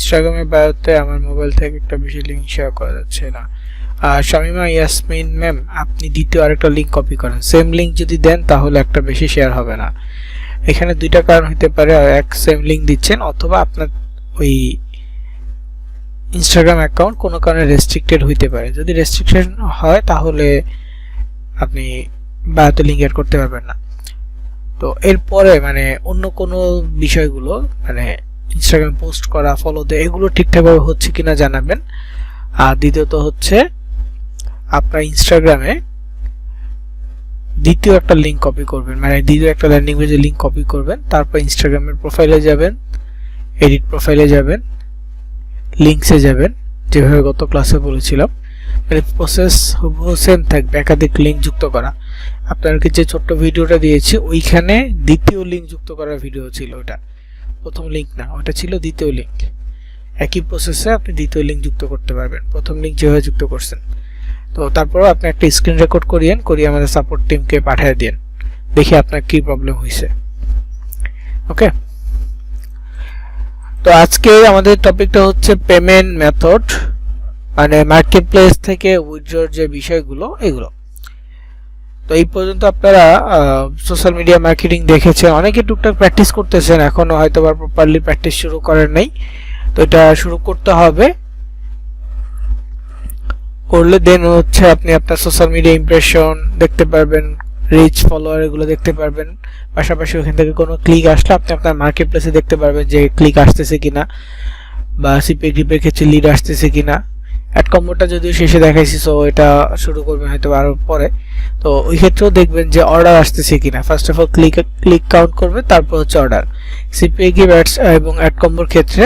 ইনস্টাগ্রামের বায়োতে আমার মোবাইল থেকে একটা বেশি লিঙ্ক শেয়ার করা যাচ্ছে না। শামিমা ইয়াসমিন ম্যাম, আপনি দ্বিতীয় আরেকটা লিঙ্ক কপি করেন, সেম লিঙ্ক যদি দেন তাহলে একটা বেশি শেয়ার হবে না। এখানে দুইটা কারণ হতে পারে, এক সেম লিঙ্ক দিচ্ছেন অথবা আপনার ওই ইনস্টাগ্রাম অ্যাকাউন্ট কোনো কারণে রেস্ট্রিক্টেড হইতে পারে। যদি রেস্ট্রিকশন হয় তাহলে আপনি বায়োতে লিঙ্ক অ্যাড করতে পারবেন না। তো এরপরে মানে অন্য কোনো বিষয়গুলো মানে ইনস্টাগ্রাম পোস্ট করা, ফলো দেওয়া, এগুলো ঠিকঠাকভাবে হচ্ছে কিনা জানাবেন। আর দ্বিতীয়ত হচ্ছে আপনার ইনস্টাগ্রামে দ্বিতীয় একটা লিঙ্ক কপি করবেন, মানে দ্বিতীয় একটা ল্যান্ডিং পেজের লিঙ্ক কপি করবেন। তারপর ইনস্টাগ্রামের প্রোফাইলে যাবেন, এডিট প্রোফাইলে যাবেন, লিঙ্কসে যাবেন, যেভাবে গত ক্লাসে বলেছিলাম। মানে প্রসেস সেম থাকবে, একাধিক লিঙ্ক যুক্ত করা। আপনাদেরকে যে ছোট্ট ভিডিওটা দিয়েছি ওইখানে দ্বিতীয় লিঙ্ক যুক্ত করার ভিডিও ছিল, ওটা প্রথম লিঙ্ক না, ওটা ছিল দ্বিতীয় লিঙ্ক। একই প্রসেসে আপনি দ্বিতীয় লিঙ্ক যুক্ত করতে পারবেন, প্রথম লিঙ্ক যেভাবে যুক্ত করছেন। তো তারপর আপনি একটা স্ক্রিন রেকর্ড করিয়ে আমাদের সাপোর্ট টিমকে পাঠিয়ে দিন, দেখি আপনার কি প্রবলেম হয়েছে। ওকে, তো আজকে আমাদের টপিকটা হচ্ছে পেমেন্ট মেথড, মানে মার্কেট প্লেস থেকে উইথড্রর যে বিষয়গুলো এগুলো। তো এই পর্যন্ত আপনারা সোশ্যাল মিডিয়া মার্কেটিং দেখেছেন, অনেকে টুকটাক প্র্যাকটিস করতেছেন, এখনো হয়তো বা প্রপারলি প্র্যাকটিস শুরু করেন নাই। তো এটা শুরু করতে হবে, করলে দেন হচ্ছে আপনি আপনার সোশ্যাল মিডিয়া ইমপ্রেশন দেখতে পারবেন, রিচ, ফলোয়ার এগুলো দেখতে পারবেন। পাশাপাশি ওখান থেকে কোনো ক্লিক আসলে আপনি আপনার মার্কেট প্লেসে দেখতে পারবেন যে ক্লিক আসতেছে কিনা, বা সিপি গ্রিপের ক্ষেত্রে লিড আসতেছে কিনা। অ্যাড কম্বোটা যদিও শেষে দেখাইছি, সো এটা শুরু করবেন হয়তো আরও পরে। তো ওই ক্ষেত্রেও দেখবেন যে অর্ডার আসতেছে কিনা। First of all click count করবেন, তারপর হচ্ছে অর্ডার। সিপি গ্রিপ এবং অ্যাড কম্বোর ক্ষেত্রে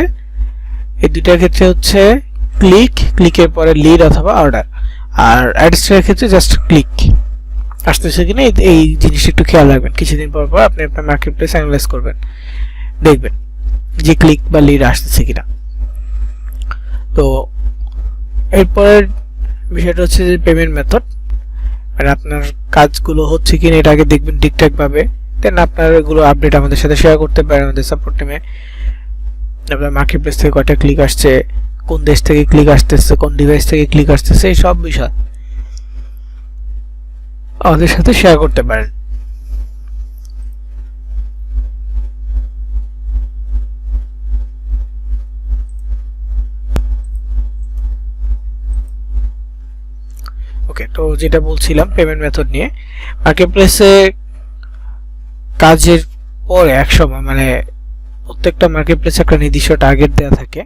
এই দুইটার ক্ষেত্রে হচ্ছে ক্লিকের পরে লিড অথবা অর্ডার। আর অ্যাডস্টারের ক্ষেত্রে জাস্ট ক্লিক আসতেছে কিনা এই জিনিসটা একটু খেয়াল রাখবেন। কিছুদিন পর পর আপনি আপনার মার্কেট প্লেস অ্যানালাইজ করবেন, দেখবেন যে ক্লিক বা লিড আসতেছে কিনা। তো এরপরের বিষয়টা হচ্ছে যে পেমেন্ট মেথড, মানে আপনার কাজগুলো হচ্ছে কিনা এটা আগে দেখবেন ঠিকঠাকভাবে, দেন আপনার এগুলো আপডেট আমাদের সাথে শেয়ার করতে পারেন আমাদের সাপোর্ট টিমে। আপনার মার্কেট প্লেস থেকে কয়টা ক্লিক আসছে, কোন দেশ থেকে ক্লিক আসতেছে, কোন ডিভাইস থেকে ক্লিক আসতেছে, এই সব বিষয় আমাদের সাথে শেয়ার করতে পারেন। ওকে, তো যেটা বলছিলাম পেমেন্ট মেথড নিয়ে, মার্কেট প্লেসে কাজের পরে এক সময় মানে প্রত্যেকটা মার্কেট প্লেসে একটা নির্দিষ্ট টার্গেট দেওয়া থাকে।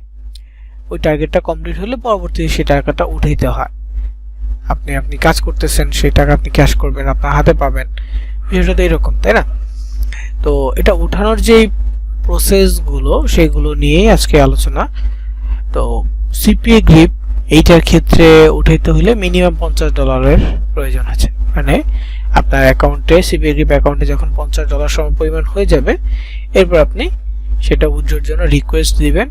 ওই টার্গেটটা কমপ্লিট হলে পরবর্তীতে সেই টাকাটা উঠাইতে হয়। আপনি কাজ করতেছেন, সেই টাকা আপনি ক্যাশ করবেন, আপনার হাতে পাবেন, বিষয়টা তো এরকম, তাই না? তো এটা উঠানোর যেই প্রসেসগুলো সেগুলো নিয়েই আজকে আলোচনা। তো সিপিএ গ্রিপ এইটার ক্ষেত্রে উঠাইতে হলে মিনিমাম $50 প্রয়োজন আছে। মানে আপনার অ্যাকাউন্টে সিপিএ গ্রিপ অ্যাকাউন্টে যখন $50 সম পরিমাণ হয়ে যাবে, এরপর আপনি সেটা উইথড্রর জন্য রিকোয়েস্ট দিবেন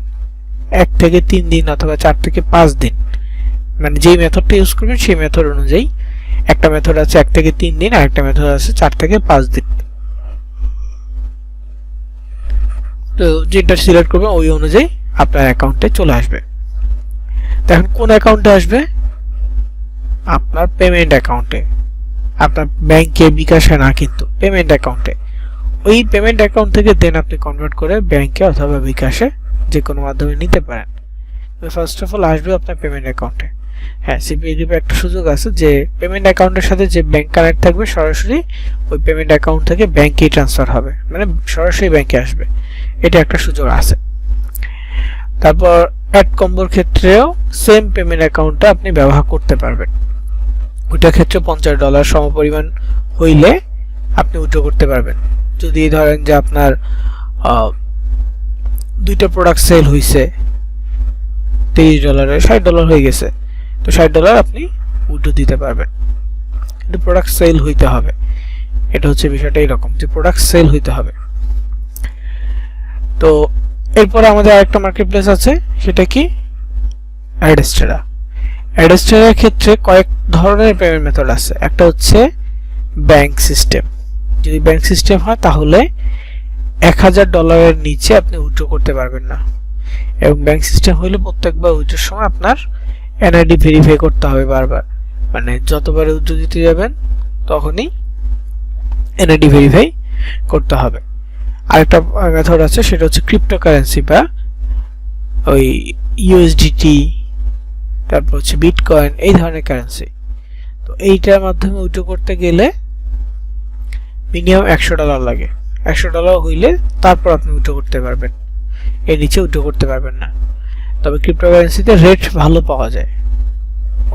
1 থেকে 3 দিন অথবা 4 থেকে 5 দিন, মানে যেই মেথডটা ইউজ করবেন সেই মেথড অনুযায়ী। একটা মেথড আছে 1 থেকে 3 দিন, আর একটা মেথড আছে 4 থেকে 5 দিন। তো যেটা সিলেক্ট করবেন ওই অনুযায়ী আপনার অ্যাকাউন্টে চলে আসবে। এখন কোন অ্যাকাউন্টে আসবে? আপনার পেমেন্ট অ্যাকাউন্টে, আপনার ব্যাংকে, বিকাশে না, কিন্তু পেমেন্ট অ্যাকাউন্টে। ওই পেমেন্ট অ্যাকাউন্ট থেকে দেন আপনি কনভার্ট করে ব্যাংকে অথবা বিকাশে যে কোনো মাধ্যমে নিতে পারেন। ফার্স্ট অফ অল আসবে আপনার পেমেন্ট অ্যাকাউন্টে। হ্যাঁ, সিপিএ গ্রিপে একটা সুযোগ আছে যে পেমেন্ট অ্যাকাউন্টের সাথে যে ব্যাংক কানেক্ট থাকবে সরাসরি ওই পেমেন্ট অ্যাকাউন্ট থেকে ব্যাংকেই ট্রান্সফার হবে, মানে সরাসরি ব্যাংকে আসবে, এটা একটা সুযোগ আছে। তারপর অ্যাড কম্বোর ক্ষেত্রেও সেম পেমেন্ট অ্যাকাউন্টটা আপনি ব্যবহার করতে পারবেন। ওইটার ক্ষেত্রে $50 সমপরিমাণ হইলে আপনি উইথড্র করতে পারবেন। যদি ধরেন যে আপনার দুইটা প্রোডাক্ট সেল হয়েছে $30, $60 হয়ে গেছে, তো $60 আপনি উইথড্র দিতে পারবেন, কিন্তু প্রোডাক্ট সেল হইতে হবে। এটা হচ্ছে বিষয়টা এরকম যে প্রোডাক্ট সেল হইতে হবে। তো এরপরে আমাদের আরেকটা মার্কেট প্লেস আছে, সেটা কি? অ্যাডস্টেরা। অ্যাডস্টেরার ক্ষেত্রে কয়েক ধরনের পেমেন্ট মেথড আছে। একটা হচ্ছে ব্যাংক সিস্টেম। যদি ব্যাংক সিস্টেম হয় তাহলে $1000 এর নিচে আপনি উইথড্র করতে পারবেন না। এবং ব্যাংক সিস্টেম হলে প্রত্যেকবার উইথড্রর সময় আপনার এনআইডি ভেরিফাই করতে হবে বারবার, মানে যতবার উইথড্র দিতে যাবেন তখনই এনআইডি ভেরিফাই করতে হবে। আরেকটা মেথড আছে, সেটা হচ্ছে ক্রিপ্টোকারেন্সি বা ওই ইউএসডিটি, তারপর হচ্ছে বিটকয়েন, এই ধরনের কারেন্সি। তো এইটার মাধ্যমে উইথড্র করতে গেলে মিনিমাম $100 লাগে। $100 হইলে তারপর আপনি উইথড্র করতে পারবেন, এর নিচে উইথড্র করতে পারবেন না। তবে ক্রিপ্টোকারেন্সিতে রেট ভালো পাওয়া যায়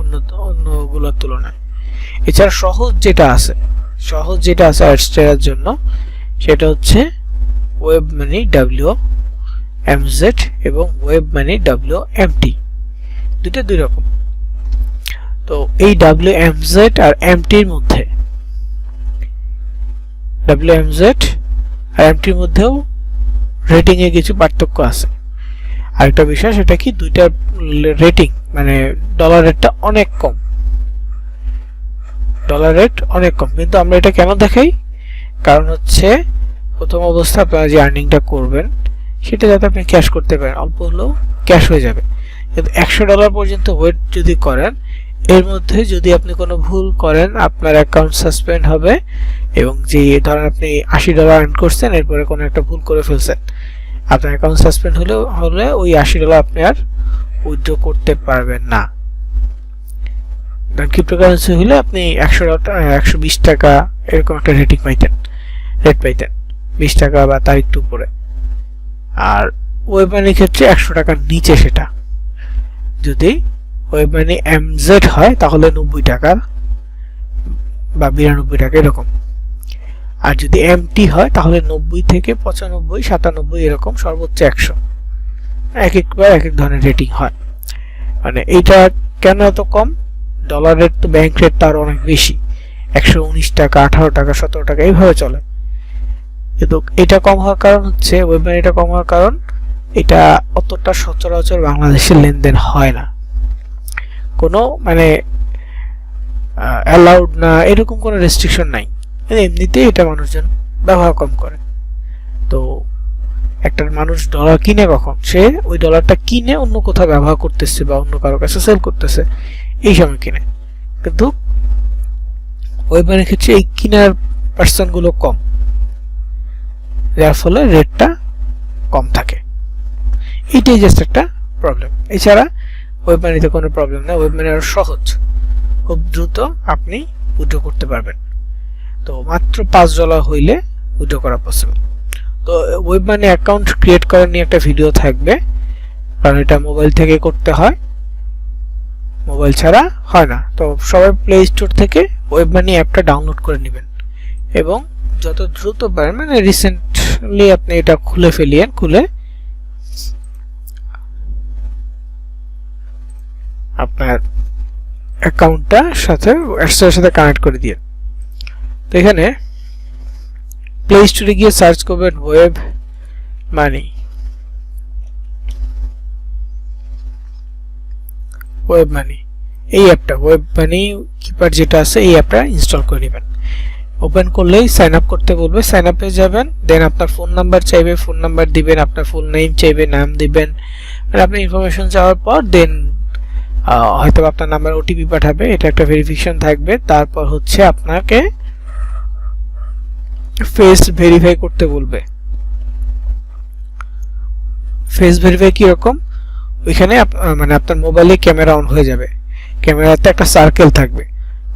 অন্যগুলোর তুলনায়। এছাড়া সহজ যেটা আছে অ্যাডস্টেরার জন্য, সেটা হচ্ছে ওয়েব মানি WMZ এবং ওয়েব মানি WMT, দুটো দুই রকম। তো এই WMZ আর MT এর মধ্যে, WMZ আর MT এর মধ্যেও রেটিং এ কিছু পার্থক্য আছে। আরেকটা বিষয়, সেটা কি দুইটার রেটিং মানে ডলার রেটটা অনেক কম, কিন্তু আমরা এটা কেন দেখাই? কারণ হচ্ছে প্রথম অবস্থা আপনারা যে আর্নিংটা করবেন সেটা যাতে আপনি ক্যাশ করতে পারেন, অল্প হলেও ক্যাশ হয়ে যাবে। কিন্তু $100 পর্যন্ত ওয়েট যদি করেন, এর মধ্যে যদি আপনি কোনো ভুল করেন আপনার অ্যাকাউন্ট সাসপেন্ড হবে, এবং যে ধরেন আপনি $80 আর্ন করছেন, এরপরে কোনো একটা ভুল করে ফেলছেন, আপনার অ্যাকাউন্ট সাসপেন্ড হলে ওই $80 আপনি আর উইথড্র করতে পারবেন না। ক্রিপ্টোকারেন্সি হলে আপনি $120 এরকম একটা রেট পাইতেন, 20 টাকা বা তার একটু উপরে। আর ওয়েব মানির ক্ষেত্রে $100 নিচে, সেটা যদি ওয়েব মানি MZ হয় তাহলে $90 বা $92 এরকম। আর যদি MT হয় তাহলে 90 থেকে 95, 97 এরকম, সর্বোচ্চ 100। একবার এক এক ধরনের রেটিং হয়। মানে এইটা কেন এত কম? ডলার রেট তো ব্যাংক রেট তার অনেক বেশি, $119, $18, $17 এইভাবে চলে। কিন্তু এটা কম হওয়ার কারণ হচ্ছে, ওয়েব মানিটা কম হওয়ার কারণ এটা অতটা সচরাচর বাংলাদেশের লেনদেন হয় না, কোনো মানে অ্যালাউড না, এরকম কোনো রেস্ট্রিকশন নাই, এমনিতেই এটা মানুষজন ব্যবহার কম করে। তো একটা মানুষ ডলার কিনে কখন? সে ওই ডলারটা কিনে অন্য কোথাও ব্যবহার করতেছে বা অন্য কারো কাছে সেল করতেছে, এই সময় কিনে। কিন্তু ওয়েব মানির ক্ষেত্রে এই কিনার পার্সেন্টগুলো কম, যার ফলে রেটটা কম থাকে। এটাই জাস্ট একটা প্রবলেম। এছাড়া ওয়েব মানিতে কোনো প্রবলেম না, ওয়েব মানি আরো সহজ, খুব দ্রুত আপনি উইথড্র করতে পারবেন। তো মাত্র $5 হইলে উইথড্র করা পসিবল। তো ওয়েব মানি অ্যাকাউন্ট ক্রিয়েট করার নিয়ে একটা ভিডিও থাকবে, কারণ এটা মোবাইল থেকে করতে হয়, মোবাইল ছাড়া হয় না। তো সবাই প্লে স্টোর থেকে ওয়েব মানি অ্যাপটা ডাউনলোড করে নেবেন এবং যত দ্রুত পারেন, মানে রিসেন্টলি আপনি এটা খুলে ফেলিয়েন, খুলে আপনার অ্যাকাউন্টটার সাথে কানেক্ট করে দিয়ে। তো এখানে প্লে স্টোরে গিয়ে সার্চ করবেন ওয়েব মানি, এই অ্যাপটা ওয়েব মানি কিপার যেটা আছে, এই অ্যাপটা ইনস্টল করে নেবেন। ওপেন করলেই সাইন আপ করতে বলবে, সাইন আপে যাবেন, দেন আপনার ফোন নাম্বার চাইবে, ফোন নাম্বার দিবেন, আপনার ফুল নেম চাইবে, নাম দিবেন, আর আপনি ইনফরমেশন চাওয়ার পর দেন হয়তো আপনার নাম্বার ওটিপি পাঠাবে, এটা একটা ভেরিফিকেশন থাকবে। তারপর হচ্ছে আপনাকে ফেস ভেরিফাই করতে বলবে। ফেস ভেরিফাই কি রকম? ওইখানে মানে আপনার মোবাইলে ক্যামেরা অন হয়ে যাবে, ক্যামেরাতে একটা সার্কেল থাকবে,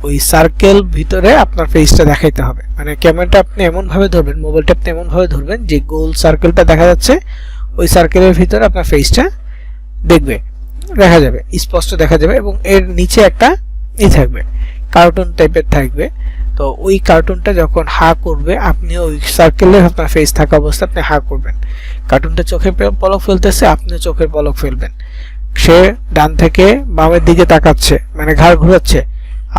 ওই সার্কেল ভিতরে আপনার ফেসটা দেখাইতে হবে। মানে ক্যামেরাটা আপনি এমন ভাবে ধরবেন, মোবাইলটা আপনি এমন ভাবে ধরবেন যে গোল সার্কেলটা দেখা যাচ্ছে, ওই সার্কেলের ভিতরে আপনার ফেসটা দেখা যাবে, স্পষ্ট দেখা যাবে। এবং এর নিচে একটা থাকবে, কার্টুন টাইপের থাকবে। তো ওই কার্টুনটা যখন হা করবে, আপনি ওই সার্কেলে আপনার ফেস থাকা অবস্থা আপনি হা করবেন। কার্টুনটা চোখে পলক ফেলতেছে, আপনিও চোখের পলক ফেলবেন। সে ডান থেকে বামের দিকে তাকাচ্ছে, মানে ঘাড় ঘোরাচ্ছে,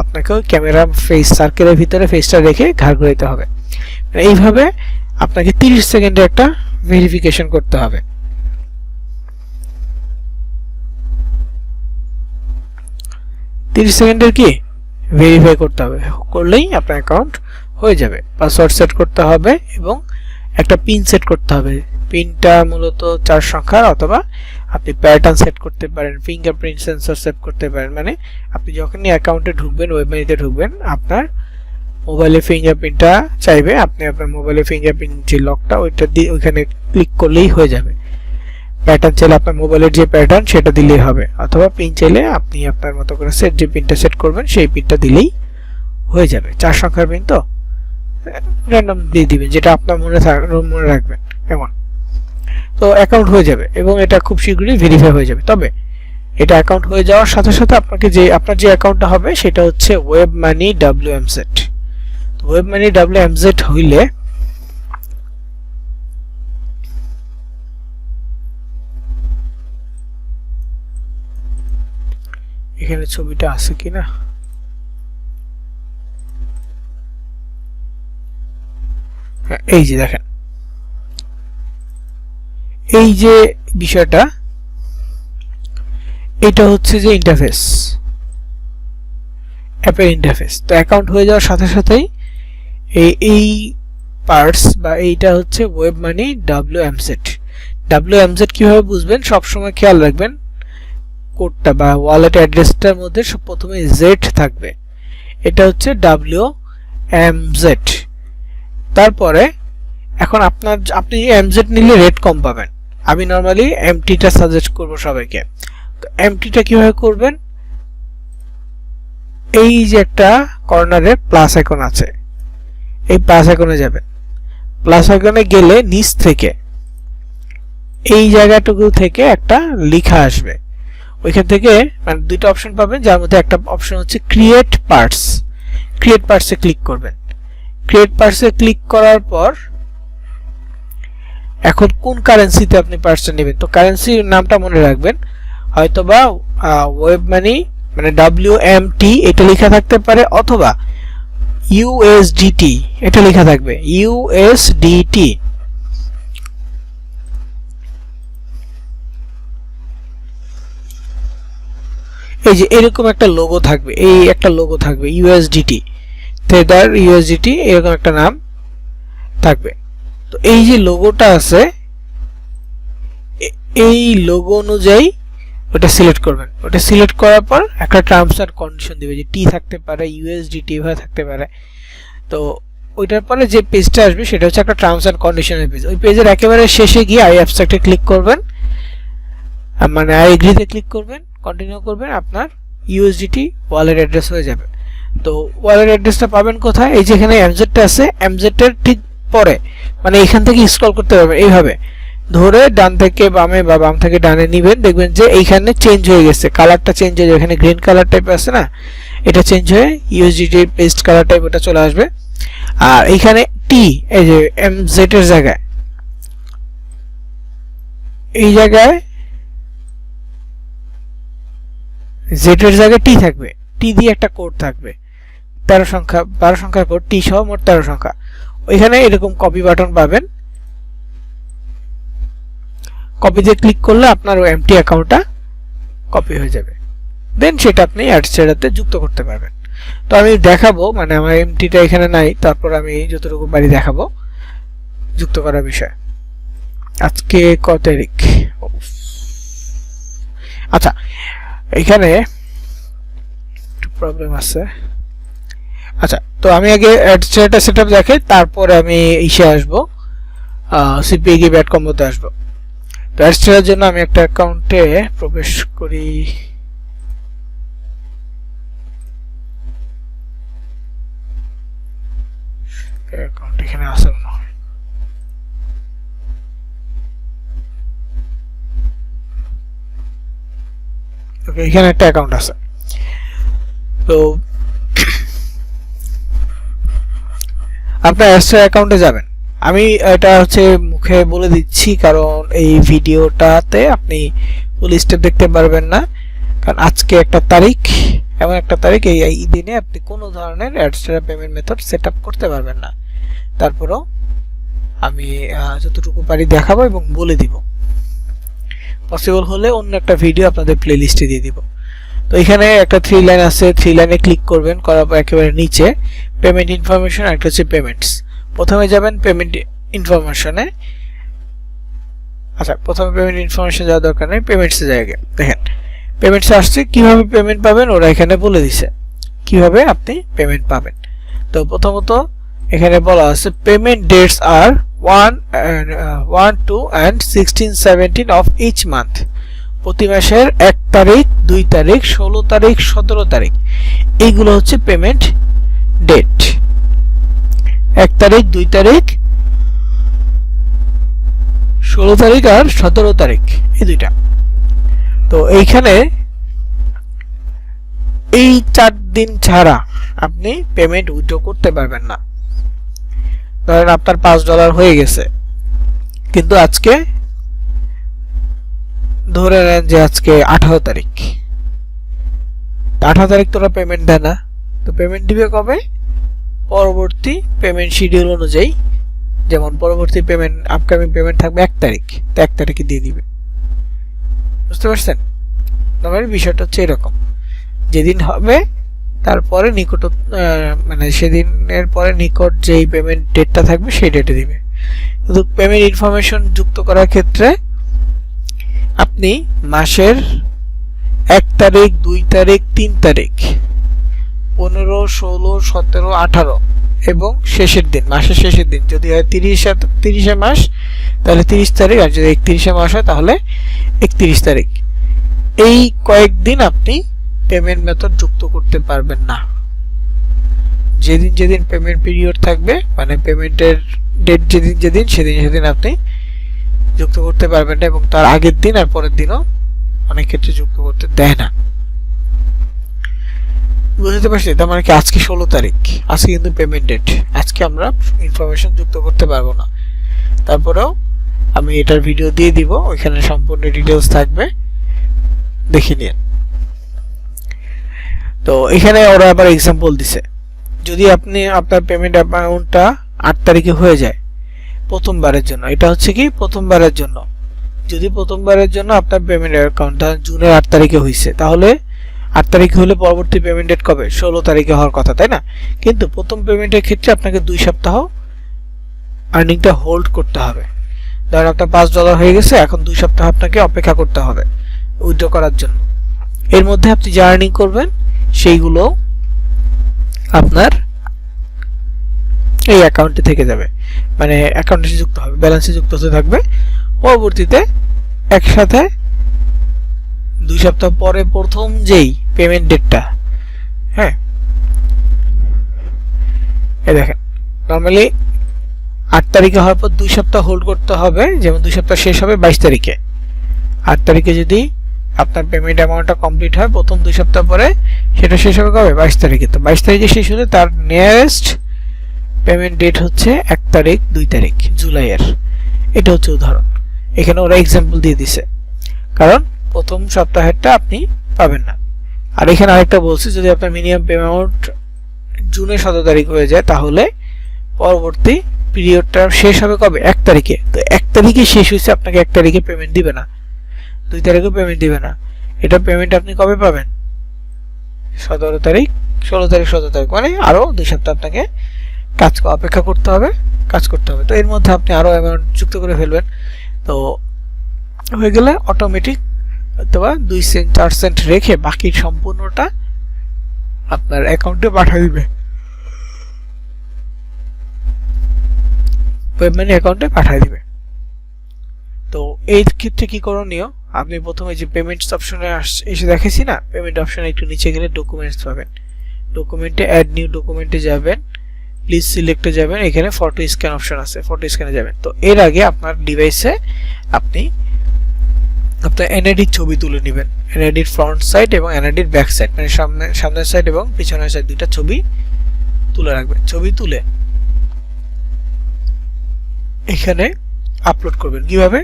আপনাকেও ক্যামেরা ফেস সার্কেলের ভিতরে ফেসটা রেখে ঘাড় ঘোরাতে হবে। এইভাবে আপনাকে 30 সেকেন্ডে একটা ভেরিফিকেশন করতে হবে। 30 সেকেন্ডের কি ভেরিফাই করতে হবে, করলেই আপনার অ্যাকাউন্ট হয়ে যাবে। পাসওয়ার্ড সেট করতে হবে এবং একটা পিন সেট করতে হবে পিনটা মূলত 4 সংখ্যার, অথবা আপনি প্যাটার্ন সেট করতে পারেন, ফিঙ্গারপ্রিন্ট সেন্সর সেট করতে পারেন। মানে আপনি যখনই অ্যাকাউন্টে ঢুকবেন, ওয়েবমানিতে ঢুকবেন, আপনার মোবাইলে ফিঙ্গারপ্রিন্টটা চাইবে, আপনি আপনার মোবাইলে ফিঙ্গারপ্রিন্ট যে লকটা ওইটা দিয়ে ওইখানে ক্লিক করলেই হয়ে যাবে। প্যাটার্ন চাইলে আপনার মোবাইলের যে প্যাটার্ন সেটা দিলেই হবে, অথবা পিন চাইলে আপনি আপনার মতো করে যে পিনটা সেট করবেন সেই পিনটা দিলেই হয়ে যাবে। 4 সংখ্যার পিন তো র্যান্ডম দিয়ে দিবেন, যেটা আপনার মনে রাখবেন এমন। তো অ্যাকাউন্ট হয়ে যাবে এবং এটা খুব শীঘ্রই ভেরিফাই হয়ে যাবে। তবে এটা অ্যাকাউন্ট হয়ে যাওয়ার সাথে সাথে আপনাকে আপনার যে অ্যাকাউন্টটা হবে সেটা হচ্ছে ওয়েবমানি WMZ। তো ওয়েবমানি WMZ হইলে এখানে ছবিটা আছে কিনা, এই যে দেখেন, এই যে বিষয়টা, এটা হচ্ছে যে ইন্টারফেস, অ্যাপের ইন্টারফেস। তো অ্যাকাউন্ট হয়ে যাওয়ার সাথে সাথেই এই পার্টস বা এইটা হচ্ছে ওয়েবমানি WMZ কিভাবে বুঝবেন, সবসময় খেয়াল রাখবেন কোডটা বা ওয়ালেট অ্যাড্রেসটার মধ্যে সব প্রথমে Z থাকবে, এটা হচ্ছে WMZ। তারপরে এখন আপনি MZ নিলে রেট কম পাবেন। আমি নরমালি MTটা সাজেস্ট করব সবাইকে। তো MTটা কিভাবে করবেন, এই যে একটা কর্নারে প্লাস আইকন আছে, এই প্লাস আইকনে যাবেন। প্লাস আইকনে গেলে নিচ থেকে এই জায়গাটুকু থেকে একটা লেখা আসবে, ওইখান থেকে মানে দুইটা অপশন পাবেন, যার মধ্যে একটা অপশন হচ্ছে ক্রিয়েট পার্টসে ক্লিক করবেন। ক্রিয়েট পার্টসে ক্লিক করার পর এখন কোন কারেন্সিতে আপনি পার্টসটা নেবেন, তো কারেন্সির নামটা মনে রাখবেন, হয়তোবা ওয়েবমানি মানে WMT এটা লেখা থাকতে পারে, অথবা USDT এটা লেখা থাকবে, USDT। এই যে এরকম একটা লোগো থাকবে, এই একটা লোগো থাকবে USDT, থেদার USDT এরকম একটা নাম থাকবে। তো এই যে লোগোটা আছে, এই লোগো অনুযায়ী ওটা সিলেক্ট করবেন। ওটা সিলেক্ট করার পর একটা টার্মস এন্ড কন্ডিশন দিবে, যে টি থাকতে পারে, USDT এভাবে থাকতে পারে। তো ওইটার পরে যে পেজটা আসবে সেটা হচ্ছে একটা টার্মস এন্ড কন্ডিশনের পেজ। ওই পেজের একেবারে শেষে গিয়ে আই অ্যাবস্ট্রাক্টে ক্লিক করবেন, মানে আই এগ্রিতে ক্লিক করবেন, কন্টিনিউ করবেন, আপনার USDT ওয়ালেট অ্যাড্রেস হয়ে যাবে। তো ওয়ালেট অ্যাড্রেসটা পাবেন কোথায়, এই যেখানে MZটা আছে, MZটার ঠিক পরে, মানে এখান থেকে স্ক্রল করতে পারবেন, এইভাবে ধরে ডান থেকে বামে বা বাম থেকে ডানে নিবেন, দেখবেন যে এইখানে চেঞ্জ হয়ে গেছে, কালারটা চেঞ্জ হয়ে যাবে, এখানে গ্রিন কালার টাইপ আছে না, এটা চেঞ্জ হয়ে USDT পেস্ট কালার টাইপ ওটা চলে আসবে। আর এইখানে টি, এই যে MZ এর জায়গায়, এই জায়গায় Z এর জায়গায় টি থাকবে, টি দিয়ে একটা কোড থাকবে, 12 সংখ্যার কোড, টি সহ মোট 13 সংখ্যা। ওইখানে এরকম কপি বাটন পাবেন, কপিতে ক্লিক করলে আপনার ওই এমটি অ্যাকাউন্টটা কপি হয়ে যাবে, দেন সেটা আপনি অ্যাডসেরাতে যুক্ত করতে পারবেন। তো আমি দেখাবো, মানে আমার এমটিটা এখানে নাই, তারপর আমি যতটুকু পারি দেখাবো যুক্ত করার বিষয়। আজকে কত তারিখ, আচ্ছা এখানে একটু প্রবলেম আছে। আচ্ছা, তো আমি আগে অ্যাডসেরাটা সেটআপ দেখাই, তারপরে আমি ইসে আসবো, সিপিএ গিয়ে ব্যাট কম্বোতে আসবো। তো অ্যাডসেরার জন্য আমি একটা অ্যাকাউন্টে প্রবেশ করি, অ্যাকাউন্ট এখানে আছে মনে হয়। ওকে, এখানে একটা অ্যাকাউন্ট আছে। তো আপনার অ্যাডসেরা অ্যাকাউন্টে যাবেন, আমি এটা হচ্ছে মুখে বলে দিচ্ছি, কারণ এই ভিডিওটাতে আপনি ফুল স্টেপ দেখতে পারবেন না, কারণ আজকে একটা তারিখ, এমন একটা তারিখ এই দিনে আপনি কোনো ধরনের অ্যাডসেরা পেমেন্ট মেথড সেট আপ করতে পারবেন না। তারপরও আমি যতটুকু পারি দেখাবো এবং বলে দিব, পসিবল হলে অন্য একটা ভিডিও আপনাদের প্লে লিস্টে দিয়ে দিব। তো এখানে একটা 3 লাইন আছে, 3 লাইনে ক্লিক করবেন, করার পর একেবারে নিচে পেমেন্ট ইনফরমেশন, একটা হচ্ছে পেমেন্টস। প্রথমে যাবেন পেমেন্ট ইনফরমেশনে, আচ্ছা, প্রথমে পেমেন্ট ইনফরমেশন যাওয়ার দরকার নেই, পেমেন্টসে জায়গায় দেখেন পেমেন্টসে আসছে। কিভাবে পেমেন্ট পাবেন ওরা এখানে বলে দিছে কিভাবে আপনি পেমেন্ট পাবেন। তো প্রথমত এখানে বলা আছে পেমেন্ট ডেটস আর 1, 2 and 16, 17 অফ ইচ মান্থ। প্রতি মাসের 1 তারিখ, 2 তারিখ, 16 তারিখ, 17 তারিখ, এইগুলো হচ্ছে পেমেন্ট ডেট। 1 তারিখ, 2 তারিখ, 16 তারিখ আর 17 তারিখ, এই দুইটা। তো এইখানে এই 4 দিন ছাড়া আপনি পেমেন্ট উইথড্র করতে পারবেন না। ধরেন আপনার $5 হয়ে গেছে, কিন্তু আজকে ধরে নেন যে আজকে 18 তারিখ, 18 তারিখ তোরা পেমেন্ট দেয় না, তো পেমেন্ট দিবে কবে? পরবর্তী পেমেন্ট শিডিউল অনুযায়ী। যেমন পরবর্তী পেমেন্ট, আপকামিং পেমেন্ট থাকবে 1 তারিখ, তো 1 তারিখে দিয়ে দিবে। বুঝতে পারছেন? তোমার বিষয়টা হচ্ছে এরকম, যেদিন হবে তারপরে নিকট মানে সেদিনের পরে নিকট যেই পেমেন্ট ডেটটা থাকবে সেই ডেটে দিবে। কিন্তু পেমেন্ট ইনফরমেশন যুক্ত করার ক্ষেত্রে আপনি মাসের 1 তারিখ, 2 তারিখ, 3 তারিখ, 15, 16, 17, 18 এবং শেষের দিন, মাসের শেষের দিন যদি হয় 30 মাস তাহলে 30 তারিখ, আর যদি 31 মাস হয় তাহলে 31 তারিখ। এই কয়েকদিন আপনি পেমেন্ট মেথড যুক্ত করতে পারবেন না। যেদিন যেদিন পেমেন্ট পিরিয়ড থাকবে, মানে পেমেন্টের ডেট যেদিন সেদিন আপনি যুক্ত করতে পারবেন না, এবং তার আগের দিন আর পরের দিনও অনেক ক্ষেত্রে যুক্ত করতে দেয় না। বুঝতে পারছি? তার মানে কি আজকে 16 তারিখ, আজকে কিন্তু পেমেন্ট ডেট, আজকে আমরা ইনফরমেশন যুক্ত করতে পারবো না। তারপরেও আমি এটার ভিডিও দিয়ে দিব, ওইখানে সম্পূর্ণ ডিটেলস থাকবে, দেখে নিন। তো এখানে ওরা আবার এক্সাম্পল দিছে, যদি আপনি আপনার পেমেন্ট অ্যামাউন্টটা 8 তারিখে হয়ে যায় প্রথমবারের জন্য, এটা হচ্ছে কি প্রথমবারের জন্য, যদি প্রথমবারের জন্য আপনার পেমেন্ট অ্যাকাউন্টটা জুনের 8 তারিখে হয়েছে, তাহলে 8 তারিখে হলে পরবর্তী পেমেন্ট ডেট কবে? 16 তারিখে হওয়ার কথা, তাই না? কিন্তু প্রথম পেমেন্টের ক্ষেত্রে আপনাকে 2 সপ্তাহ আর্নিংটা হোল্ড করতে হবে। ধরেন আপনার $5 হয়ে গেছে, এখন 2 সপ্তাহ আপনাকে অপেক্ষা করতে হবে উইথড্র করার জন্য। এর মধ্যে আপনি যা আর্নিং করবেন সেইগুলো আপনার এই অ্যাকাউন্টে থেকে যাবে, মানে অ্যাকাউন্টে যুক্ত হবে, ব্যালেন্সে যুক্ত হতে থাকবে। পরবর্তীতে একসাথে 2 সপ্তাহ পরে প্রথম যেই পেমেন্ট ডেটটা, হ্যাঁ এই দেখেন নরমালি 8 তারিখে হওয়ার পর 2 সপ্তাহ হোল্ড করতে হবে, যেমন 2 সপ্তাহ শেষ হবে 22 তারিখে। 8 তারিখে যদি আপনার পেমেন্ট অ্যামাউন্টটা কমপ্লিট হয় প্রথম 2 সপ্তাহ পরে, সেটা শেষ হবে কবে? 22 তারিখে। তো 22 তারিখে শেষ হলে তার নিয়ারেস্ট পেমেন্ট ডেট হচ্ছে 1 তারিখ, 2 তারিখ জুলাইয়ের। এটা হচ্ছে উদাহরণ, এখানে ওরা এক্সাম্পল দিয়ে দিছে, কারণ প্রথম সপ্তাহেরটা আপনি পাবেন না। আর এখানে আরেকটা বলছি, যদি আপনার মিনিমাম পেমেন্ট জুনের 17 তারিখ হয়ে যায়, তাহলে পরবর্তী পিরিয়ডটা শেষ হবে কবে? 1 তারিখে। তো 1 তারিখে শেষ হয়েছে, আপনাকে 1 তারিখে পেমেন্ট দিবে না, 2 তারিখে পেমেন্ট দিবে না। এটা পেমেন্ট আপনি কবে পাবেন? 17 তারিখ, 16 তারিখ, 17 তারিখ, মানে আরো 2 সপ্তাহ আপনাকে অপেক্ষা করতে হবে, কাজ করতে হবে। তো এর মধ্যে আপনি আরো অ্যামাউন্ট যুক্ত করে ফেলবেন, তো হয়ে গেলে অটোমেটিক অথবা 2 সেন্ট 4 সেন্ট রেখে বাকি সম্পূর্ণটা আপনার অ্যাকাউন্টে পাঠিয়ে দিবে, পেমেন্ট অ্যাকাউন্টে পাঠিয়ে দিবে। তো এই ক্ষেত্রে কি করণীয়? আপনি প্রথমে যে পেমেন্টস অপশনে এসে দেখেছি না, পেমেন্ট অপশনে একটু নিচে গেলে ডকুমেন্টস পাবেন, ডকুমেন্টে অ্যাড নিউ ডকুমেন্টে যাবেন, প্লিজ সিলেক্টে যাবেন, এখানে ফটো স্ক্যান অপশন আছে, ফটো স্ক্যানে যাবেন। তো এর আগে আপনার ডিভাইসে আপনি আপনার এনআইডির ছবি তুলে নেবেন, এনআইডির ফ্রন্ট সাইড এবং এনআইডির ব্যাক সাইড, মানে সামনের সাইড এবং পিছনের সাইড, দুইটা ছবি তুলে রাখবেন। ছবি তুলে এখানে আপলোড করবেন। কিভাবে?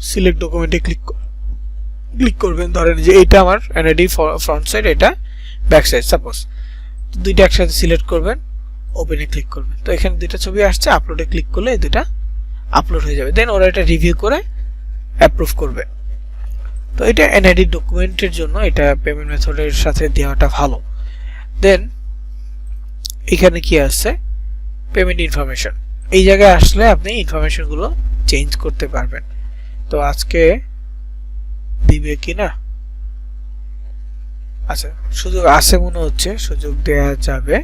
সিলেক্ট ডকুমেন্টে ক্লিক করবেন, ধরেন যে এটা আমার এনআইডি ফ্রন্ট সাইড, এটা ব্যাক সাইড, সাপোজ দুইটা একসাথে সিলেক্ট করবেন, ওপেনে ক্লিক করবেন। তো এখানে দুইটা ছবি আসছে, আপলোডে ক্লিক করলে এই দুইটা আপলোড হয়ে যাবে। দেন ওরা এটা রিভিউ করে অ্যাপ্রুভ করবে। তো এটা এনআইডি ডকুমেন্টের জন্য এটা পেমেন্ট মেথডের সাথে দেওয়াটা ভালো। দেন এখানে কি আছে? Payment information. এই জায়গায় আসলে আপনি ইনফরমেশনগুলো চেঞ্জ করতে পারবেন। তো আজকে দিবে কি না, আচ্ছা সুযোগ আছে মনে হচ্ছে, সুযোগ দেয়া যাবে,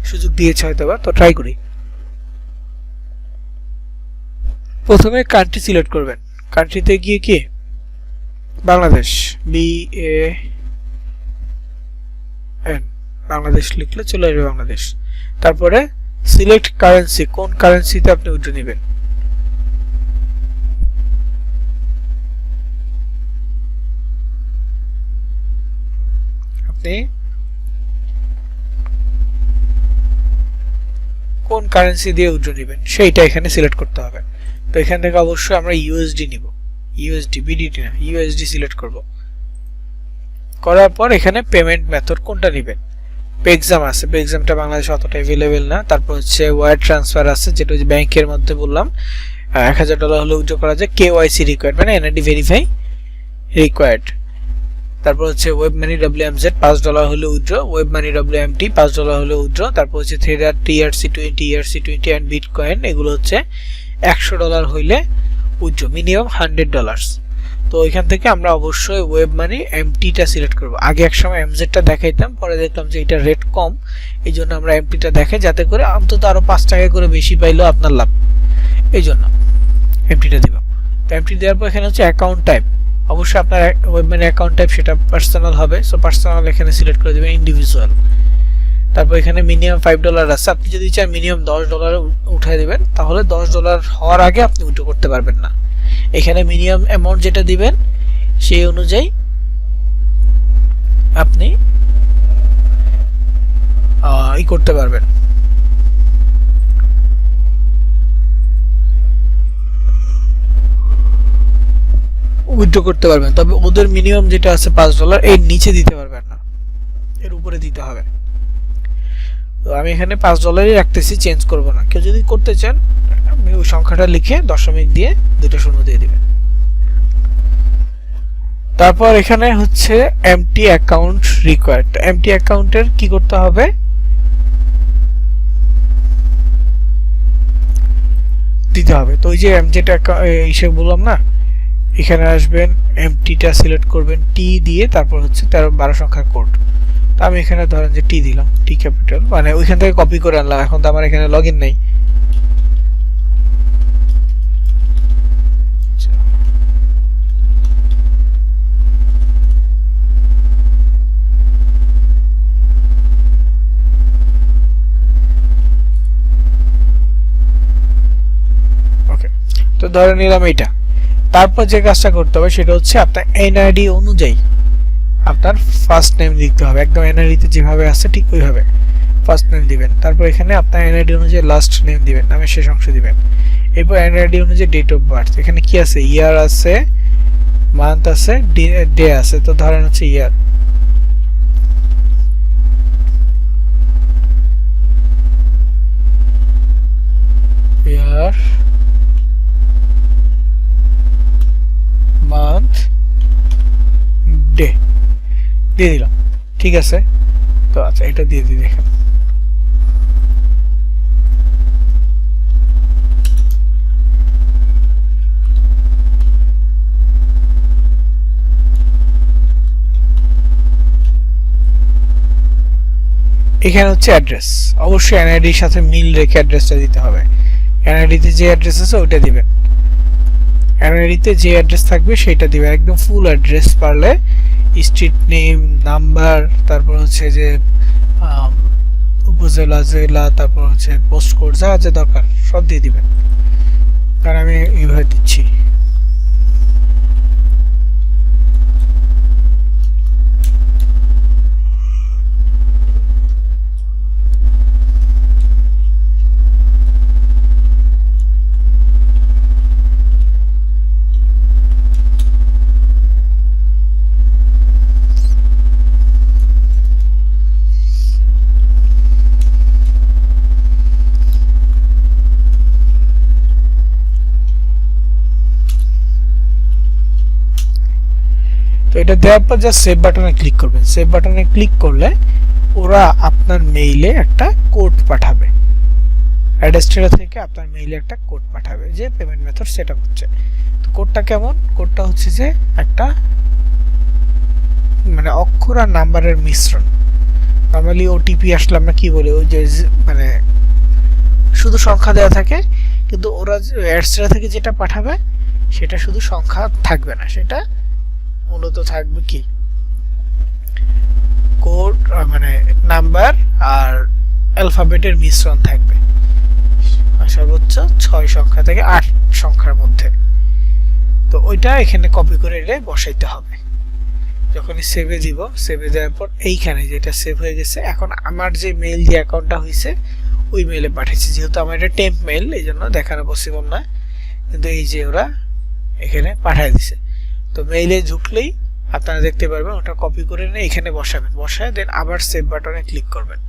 সুযোগ দিয়েছে হয়তো বা, তো ট্রাই করি। প্রথমে কান্ট্রি সিলেক্ট করবেন, কান্ট্রিতে গিয়ে কি বাংলাদেশ, BAN বাংলাদেশ লিখলে চলে আসবে বাংলাদেশ। তারপরে সিলেক্ট কারেন্সি, কোন কারেন্সিতে আপনি উইথড্র নেবেন, আপনি কোন কারেন্সি দিয়ে উইথড্র নেবেন সেইটা এখানে সিলেক্ট করতে হবে। তো এখান থেকে অবশ্যই আমরা ইউএসডি নিব, ইউএসডি বিডিটি না, ইউএসডি সিলেক্ট করব। করার পর এখানে পেমেন্ট মেথড কোনটা নেবেন, পেক্সাম আছে, পেক্সামটা বাংলাদেশে অতটা অ্যাভেলেবেল না। তারপর হচ্ছে ওয়্যার ট্রান্সফার আছে, যেটা হচ্ছে ব্যাংকের মধ্যে বললাম $1000 হলে উইথড্র করা যায়, কেওয়াইসি রিকোয়ার্ড মানে এনআইডি ভেরিফাই রিকোয়ার্ড। তারপর হচ্ছে ওয়েব মানি WMZ $5 হলে উইথড্র, ওয়েব মানি WMT $5 হলে উইথড্র। তারপর হচ্ছে থ্রেডার TRC20 ERC20 এন্ড বিটকয়েন, এগুলো হচ্ছে $100 হইলে উইথড্র, মিনিমাম $100। তো এখান থেকে আমরা অবশ্যই ওয়েব মানি MT-টা সিলেক্ট করব। আগে এক সময় MZ-টা দেখাইতাম, পরে দেখলাম যে এটা রেট কম, এই জন্য আমরা MT-টা দেখাই, যাতে করে অন্তত আরো 5 টাকা করে বেশি পাইলেও আপনার লাভ, এই জন্য MT-টা দিব। তো MT দেওয়ার পর এখানে হচ্ছে অ্যাকাউন্ট টাইপ, অবশ্যই আপনার ওয়েব মানি অ্যাকাউন্ট টাইপ সেটা পার্সোনাল হবে, সো পার্সোনাল এখানে সিলেক্ট করে দিবেন, ইন্ডিভিজুয়াল। তারপর এখানে মিনিমাম $5 আছে, আপনি যদি চান মিনিমাম $10 উঠায় দিবেন, তাহলে $10 হওয়ার আগে আপনি উইথড্র করতে পারবেন না। এখানে মিনিমাম অ্যামাউন্ট যেটা দিবেন সেই অনুযায়ী আপনি ই করতে পারবেন, উইথড্র করতে পারবেন। তবে ওদের মিনিমাম যেটা আছে $5 এর নিচে দিতে পারবেন না, এর উপরে দিতে হবে। তো আমি এখানে $5 রাখতেছি, চেঞ্জ করব না। কেউ যদি করতে চান আপনি ওই সংখ্যাটা লিখে দশমিক দিয়ে 2টা শূন্য দিয়ে দিবেন। তারপর এখানে হচ্ছে এমটি অ্যাকাউন্ট রিকোয়ার্ড, এমটি অ্যাকাউন্টের কি করতে হবে, দিতে হবে। তো ওই যে যেটা হিসেবে বললাম না, এখানে আসবেন, এমটিটা সিলেক্ট করবেন, টি দিয়ে তারপর হচ্ছে 12 সংখ্যার কোড। তো আমি এখানে ধরেন যে টি দিলাম, টি ক্যাপিটাল, মানে ওইখান থেকে কপি করে আনলাম, এখন তো আমার এখানে লগইন নেই। ওকে, তো ধরে নিলাম এইটা। তারপর যে কাজটা করতে হবে সেটা হচ্ছে আপনার এনআইডি অনুযায়ী আপনার ফার্স্ট নেম লিখতে হবে, একদম এনআইডিতে যেভাবে আছে ঠিক ওইভাবে ফার্স্ট নেম দিবেন। তারপর এখানে আপনার এনআইডি অনুযায়ী লাস্ট নেম দিবেন, নামের শেষ অংশ দিবেন। এরপর এনআইডি অনুযায়ী ডেট অফ বার্থ, এখানে কি আছে, ইয়ার আছে, মান্থ আছে, ডে আছে। তো ধরেন হচ্ছে ইয়ার, ইয়ার, মান্থ, ডে দিয়ে দিলাম, ঠিক আছে। তো আচ্ছা এটা দিয়ে দিই, দেখেন এখানে হচ্ছে অ্যাড্রেস, অবশ্যই এনআইডির সাথে মিল রেখে অ্যাড্রেসটা দিতে হবে। এনআইডিতে যে অ্যাড্রেস আছে ওইটা দিবেন, এনআইডিতে যে অ্যাড্রেস থাকবে সেটা দিবেন, একদম ফুল অ্যাড্রেস, পারলে স্ট্রিট নেম, নাম্বার, তারপর হচ্ছে যে উপজেলা, জেলা, তারপর হচ্ছে পোস্ট কোড, যা যা দরকার সব দিয়ে দিবেন। কারণ আমি এইভাবে দিচ্ছি। তো এটা দেওয়ার পর জাস্ট সেভ বাটনে ক্লিক করবেন। সেভ বাটনে ক্লিক করলে ওরা আপনার মেইলে একটা কোড পাঠাবে, অ্যাড্রেসটা থেকে আপনার মেইলে একটা কোড পাঠাবে যে পেমেন্ট মেথড সেটআপ হচ্ছে। তো কোডটা কেমন? কোডটা হচ্ছে যে একটা মানে অক্ষর আর নাম্বারের মিশ্রণ। নরমালি ওটিপি আসলে আমরা কি বলি, ওই যে মানে শুধু সংখ্যা দেওয়া থাকে, কিন্তু ওরা অ্যাডস্ট্রা থেকে যেটা পাঠাবে সেটা শুধু সংখ্যা থাকবে না, সেটা মূলত থাকবে কি কোড মানে নাম্বার আর অ্যালফাবেটের মিশ্রণ থাকবে, সর্বোচ্চ 6 সংখ্যা থেকে 8 সংখ্যার মধ্যে। তো ওইটা এখানে কপি করে এনে বসাইতে হবে। যখনই সেভে দিব, সেভে দেওয়ার পর এইখানে যেটা সেভ হয়ে গেছে, এখন আমার যে মেইল যে অ্যাকাউন্টটা হয়েছে ওই মেইলে পাঠিয়েছি। যেহেতু আমার এটা টেম্প মেইল, এই জন্য দেখানো পসিবল না, কিন্তু এই যে ওরা এখানে পাঠিয়ে দিছে। তো মেইলে ঢুকলেই আপনারা দেখতে পারবেন, ওটা কপি করে নিয়ে এখানে বসাবেন, বসায় দেন আবার সেভ বাটনে ক্লিক করবেন।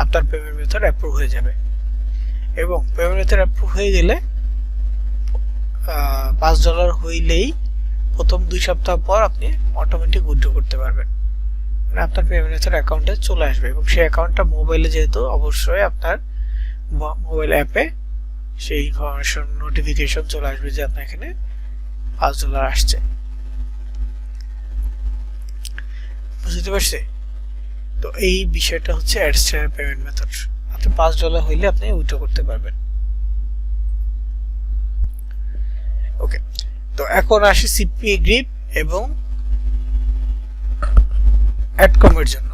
আপনার পেমেন্ট মেথড অ্যাপ্রুভ হয়ে যাবে। এবং পেমেন্ট মেথড অ্যাপ্রুভ হয়ে গেলে $5 হইলেই প্রথম 2 সপ্তাহ পর আপনি অটোমেটিক উইথড্র করতে পারবেন। মানে আপনার পেমেন্ট মেথড অ্যাকাউন্টে চলে আসবে, এবং সেই অ্যাকাউন্টটা মোবাইলে যেহেতু অবশ্যই আপনার মোবাইল অ্যাপে সেই ইনফরমেশন নোটিফিকেশন চলে আসবে যে আপনার এখানে $5 আসছে। বুঝতে পারছি? তো এই বিষয়টা হচ্ছে অ্যাডস্ট্রা পেমেন্ট মেথড। আপনি $5 হইলে আপনি উইথড্র করতে পারবেন। ওকে, তো এখন আসি সিপিএ গ্রিপ এবং অ্যাডকমের জন্য।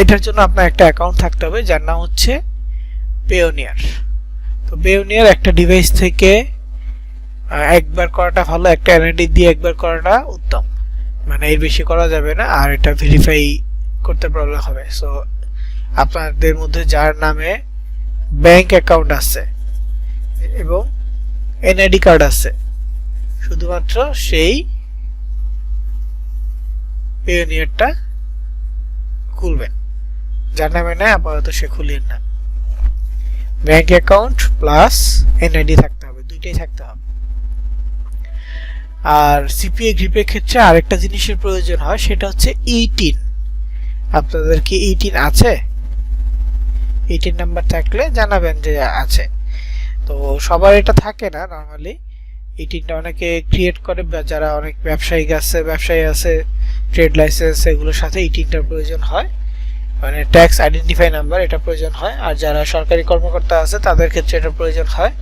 এটার জন্য আপনার একটা অ্যাকাউন্ট থাকতে হবে যার নাম হচ্ছে পেওনিয়ার। তো পেওনিয়ার একটা ডিভাইস থেকে একবার করাটা ভালো, একটা এনআইডি দিয়ে একবার করাটা উত্তম, মানে এর বেশি করা যাবে না, আর এটা ভেরিফাই করতে প্রবলেম হবে। সো আপনাদের মধ্যে যার নামে ব্যাংক অ্যাকাউন্ট আছে এবং এনআইডি কার্ড আছে, শুধুমাত্র সেই পেওনিয়ারটা খুলবেন। যার নামে নেয় আপাতত সে খুলিয়েন না। ব্যাংক অ্যাকাউন্ট প্লাস এনআইডি থাকতে হবে, দুইটাই থাকতে হবে। আর সিপিএ গ্রিপের ক্ষেত্রে আরেকটা জিনিসের প্রয়োজন হয়, সেটা হচ্ছে 18। আপনাদের কি 18 আছে? 18 নাম্বার থাকলে জানাবেন যে আছে। তো সবার এটা থাকে না নরমালি। 18টা অনেকে ক্রিয়েট করে, যারা অনেক ব্যবসায়ী আছে, ট্রেড লাইসেন্স, এগুলোর সাথে 18টার প্রয়োজন হয়, মানে ট্যাক্স আইডেন্টিফাই নাম্বার, এটা প্রয়োজন হয়। আর যারা সরকারি কর্মকর্তা আছে তাদের ক্ষেত্রে এটা প্রয়োজন হয়।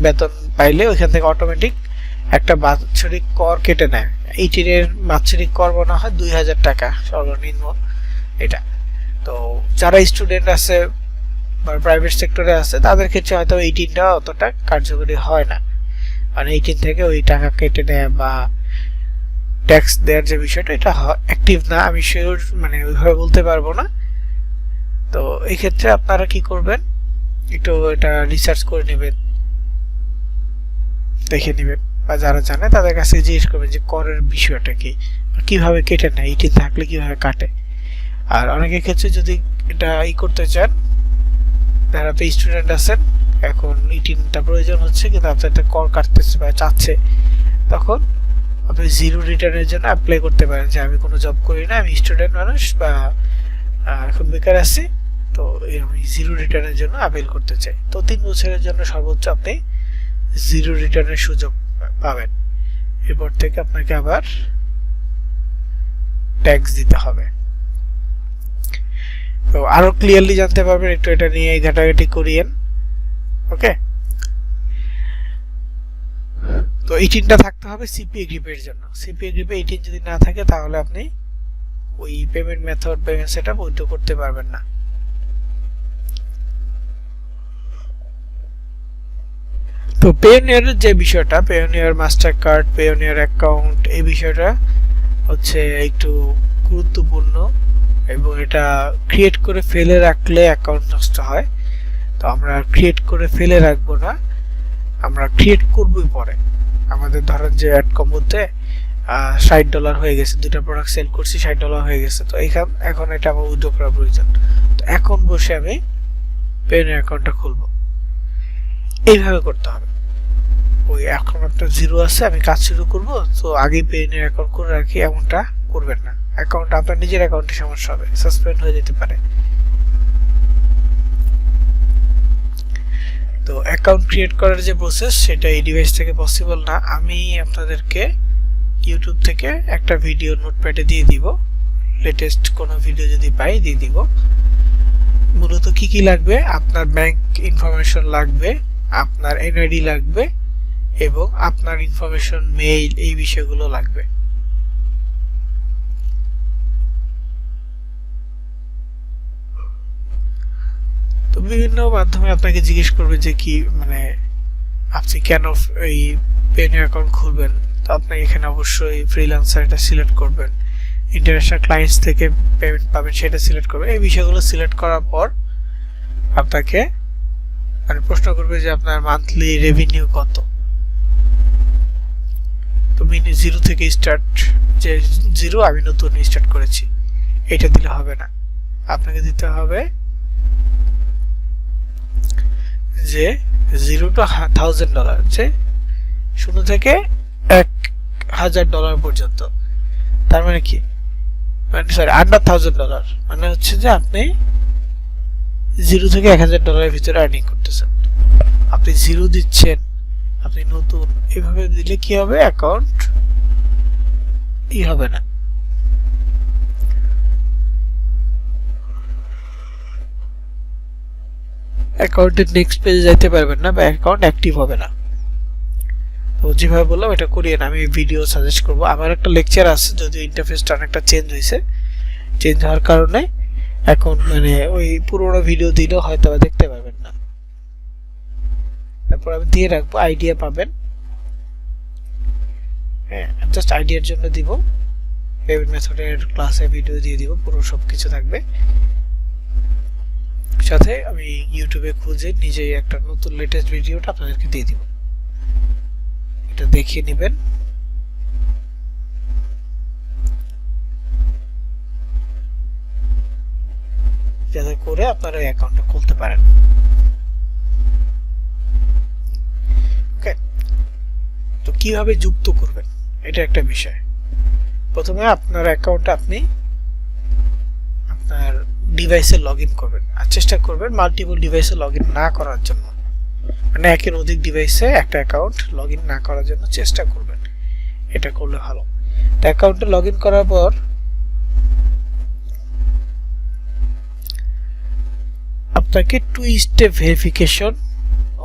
বেতন পাইলে ওইখান থেকে অটোমেটিক একটা বাৎসরিক কর কেটে নেয়। 18 এর বাৎসরিক কর মনে হয় 2000 টাকা সর্বনিম্ন এটা। তো যারা স্টুডেন্ট আছে বা প্রাইভেট সেক্টরে আছে তাদের ক্ষেত্রে হয়তো 18টা অতটা কার্যকরী হয় না, মানে 18 থেকে ওই টাকা কেটে নেয় বা ট্যাক্স দেওয়ার যে বিষয়টা, এটা অ্যাক্টিভ না। আমি শিওর মানে ওইভাবে বলতে পারবো না। তো এই ক্ষেত্রে আপনারা কি করবেন, একটু এটা রিসার্চ করে নেবেন, দেখে নেবেন, বা যারা জানে তাদের কাছে জিজ্ঞেস করবেন যে করের বিষয়টা কি, কিভাবে কেটে নেয়, 18 থাকলে কিভাবে কাটে। আর অনেকের ক্ষেত্রে যদি এটা করতে চান, যারা তো স্টুডেন্ট আছেন, এখন 18টা প্রয়োজন হচ্ছে কিন্তু আপনাদের কর কাটতেছে বা চাচ্ছে, তখন আপনি জিরো রিটার্নের জন্য অ্যাপ্লাই করতে পারেন যে আমি কোনো জব করি না, আমি স্টুডেন্ট মানুষ বা এখন বেকার আছি, তো আমি জিরো রিটার্নের জন্য আপিল করতে চাই। তো 3 বছরের জন্য সর্বোচ্চ আপনি জিরো রিটার্নের সুযোগ পাবেন। এরপর থেকে আপনাকে আবার ট্যাক্স দিতে হবে। তো আরো ক্লিয়ারলি জানতে পারবেন, একটু এটা নিয়ে ঘাটাঘাটি করিয়েন। ওকে, তো 18টা থাকতে হবে সিপিএ গ্রিপের জন্য। সিপিএ গ্রিপে 18 যদি না থাকে তাহলে আপনি ওই payment method payment setup withdraw করতে পারবেন না। তো পেওনিয়ারের যে বিষয়টা, Payoneer master card, Payoneer account, এই বিষয়টা হচ্ছে একটু গুরুত্বপূর্ণ, এবং এটা ক্রিয়েট করে ফেলে রাখলে অ্যাকাউন্ট নষ্ট হয়। তো আমরা ক্রিয়েট করে ফেলে রাখবো না, আমরা ক্রিয়েট করবই পরে। আমাদের ধরেন যে অ্যাডকম মধ্যে $60 হয়ে গেছে, দুটো প্রোডাক্ট সেল করছি, $60 হয়ে গেছে, তো এখন এটা আমার উইথড্র করা প্রয়োজন। তো এখন বসে আমি পেওনিয়ার অ্যাকাউন্টটা খুলবো, এইভাবে করতে হবে। ওই এখন একটা জিরো আছে, আমি কাজ শুরু করব, তো আগেই পেওনিয়ার অ্যাকাউন্ট করে রাখি, এমনটা করবেন না। অ্যাকাউন্ট আপনার নিজের অ্যাকাউন্টে সমস্যা হবে, সাসপেন্ড হয়ে যেতে পারে। অ্যাকাউন্ট ক্রিয়েট করার যে প্রসেস সেটা এই ডিভাইস থেকে পসিবল না। আমি আপনাদেরকে ইউটিউব থেকে একটা ভিডিও নোটপ্যাডে দিয়ে দিব, লেটেস্ট কোনো ভিডিও যদি পাই দিয়ে দিব। মূলত কি কি লাগবে, আপনার ব্যাংক ইনফরমেশন লাগবে, আপনার এনআইডি লাগবে এবং আপনার ইনফরমেশন, মেইল, এই বিষয়গুলো লাগবে। তো বিভিন্ন মাধ্যমে আপনাকে জিজ্ঞেস করবে যে কি মানে আপনি কেন এই পেনিয়ার অ্যাকাউন্ট খুলবেন। তো আপনি এখানে অবশ্যই ফ্রিল্যান্সার এটা সিলেক্ট করবেন, ইন্টারন্যাশনাল ক্লায়েন্টস থেকে পেমেন্ট পাবেন সেটা সিলেক্ট করবেন। এই বিষয়গুলো সিলেক্ট করার পর আপনাকে মানে প্রশ্ন করবে যে আপনার মান্থলি রেভিনিউ কত। তো মিনি 0 থেকে স্টার্ট, যে 0 আমি নতুন স্টার্ট করেছি, এটা দিলে হবে না। আপনাকে দিতে হবে যে $0 to $1000, যে $0 থেকে $1000 পর্যন্ত। তার মানে কি, মানে সরি আন্ডার $1000, মানে হচ্ছে যে আপনি 0 থেকে $1000 ভিতরে আর্নিং করতেছেন। আপনি 0 দিচ্ছেন, আপনি নতুন, এভাবে দিলে কি হবে, অ্যাকাউন্ট হবে না। অ্যাকাউন্টের নেক্সট পেজে যাইতে পারবেন না বা অ্যাকাউন্ট অ্যাক্টিভ হবে না। তো যেভাবে বললাম এটা করিয়ে না, আমি ভিডিও সাজেস্ট করব। আমার একটা লেকচার আছে, যদিও ইন্টারফেসটা অনেকটা চেঞ্জ হয়েছে, চেঞ্জ হওয়ার কারণে এখন মানে ওই পুরোনো ভিডিও দিলেও হয়তো দেখতে পারবেন না। তারপর আমি দিয়ে রাখবো, আইডিয়া পাবেন। হ্যাঁ, জাস্ট আইডিয়ার জন্য দিব। পেমেন্ট মেথডের ক্লাসে ভিডিও দিয়ে দিব, পুরো সব কিছু থাকবে। সাথে আমি ইউটিউবে খুঁজে নিজেই একটা নতুন লেটেস্ট ভিডিওটা আপনাদেরকে দিয়ে দিব, এটা দেখিয়ে নেবেন। যাতে করে আপনারা এই অ্যাকাউন্টটা খুলতে পারেন। ওকে, তো কিভাবে যুক্ত করবেন এটা একটা বিষয়। প্রথমে আপনার অ্যাকাউন্টে আপনি আপনার ডিভাইসে লগইন করবেন, আর চেষ্টা করবেন মাল্টিপল ডিভাইসে লগইন না করার জন্য, মানে একের অধিক ডিভাইসে একটা অ্যাকাউন্ট লগইন না করার জন্য চেষ্টা করবেন, এটা করলে ভালো। তো অ্যাকাউন্টে লগইন করার পর আপনাকে 2 স্টেপ ভেরিফিকেশন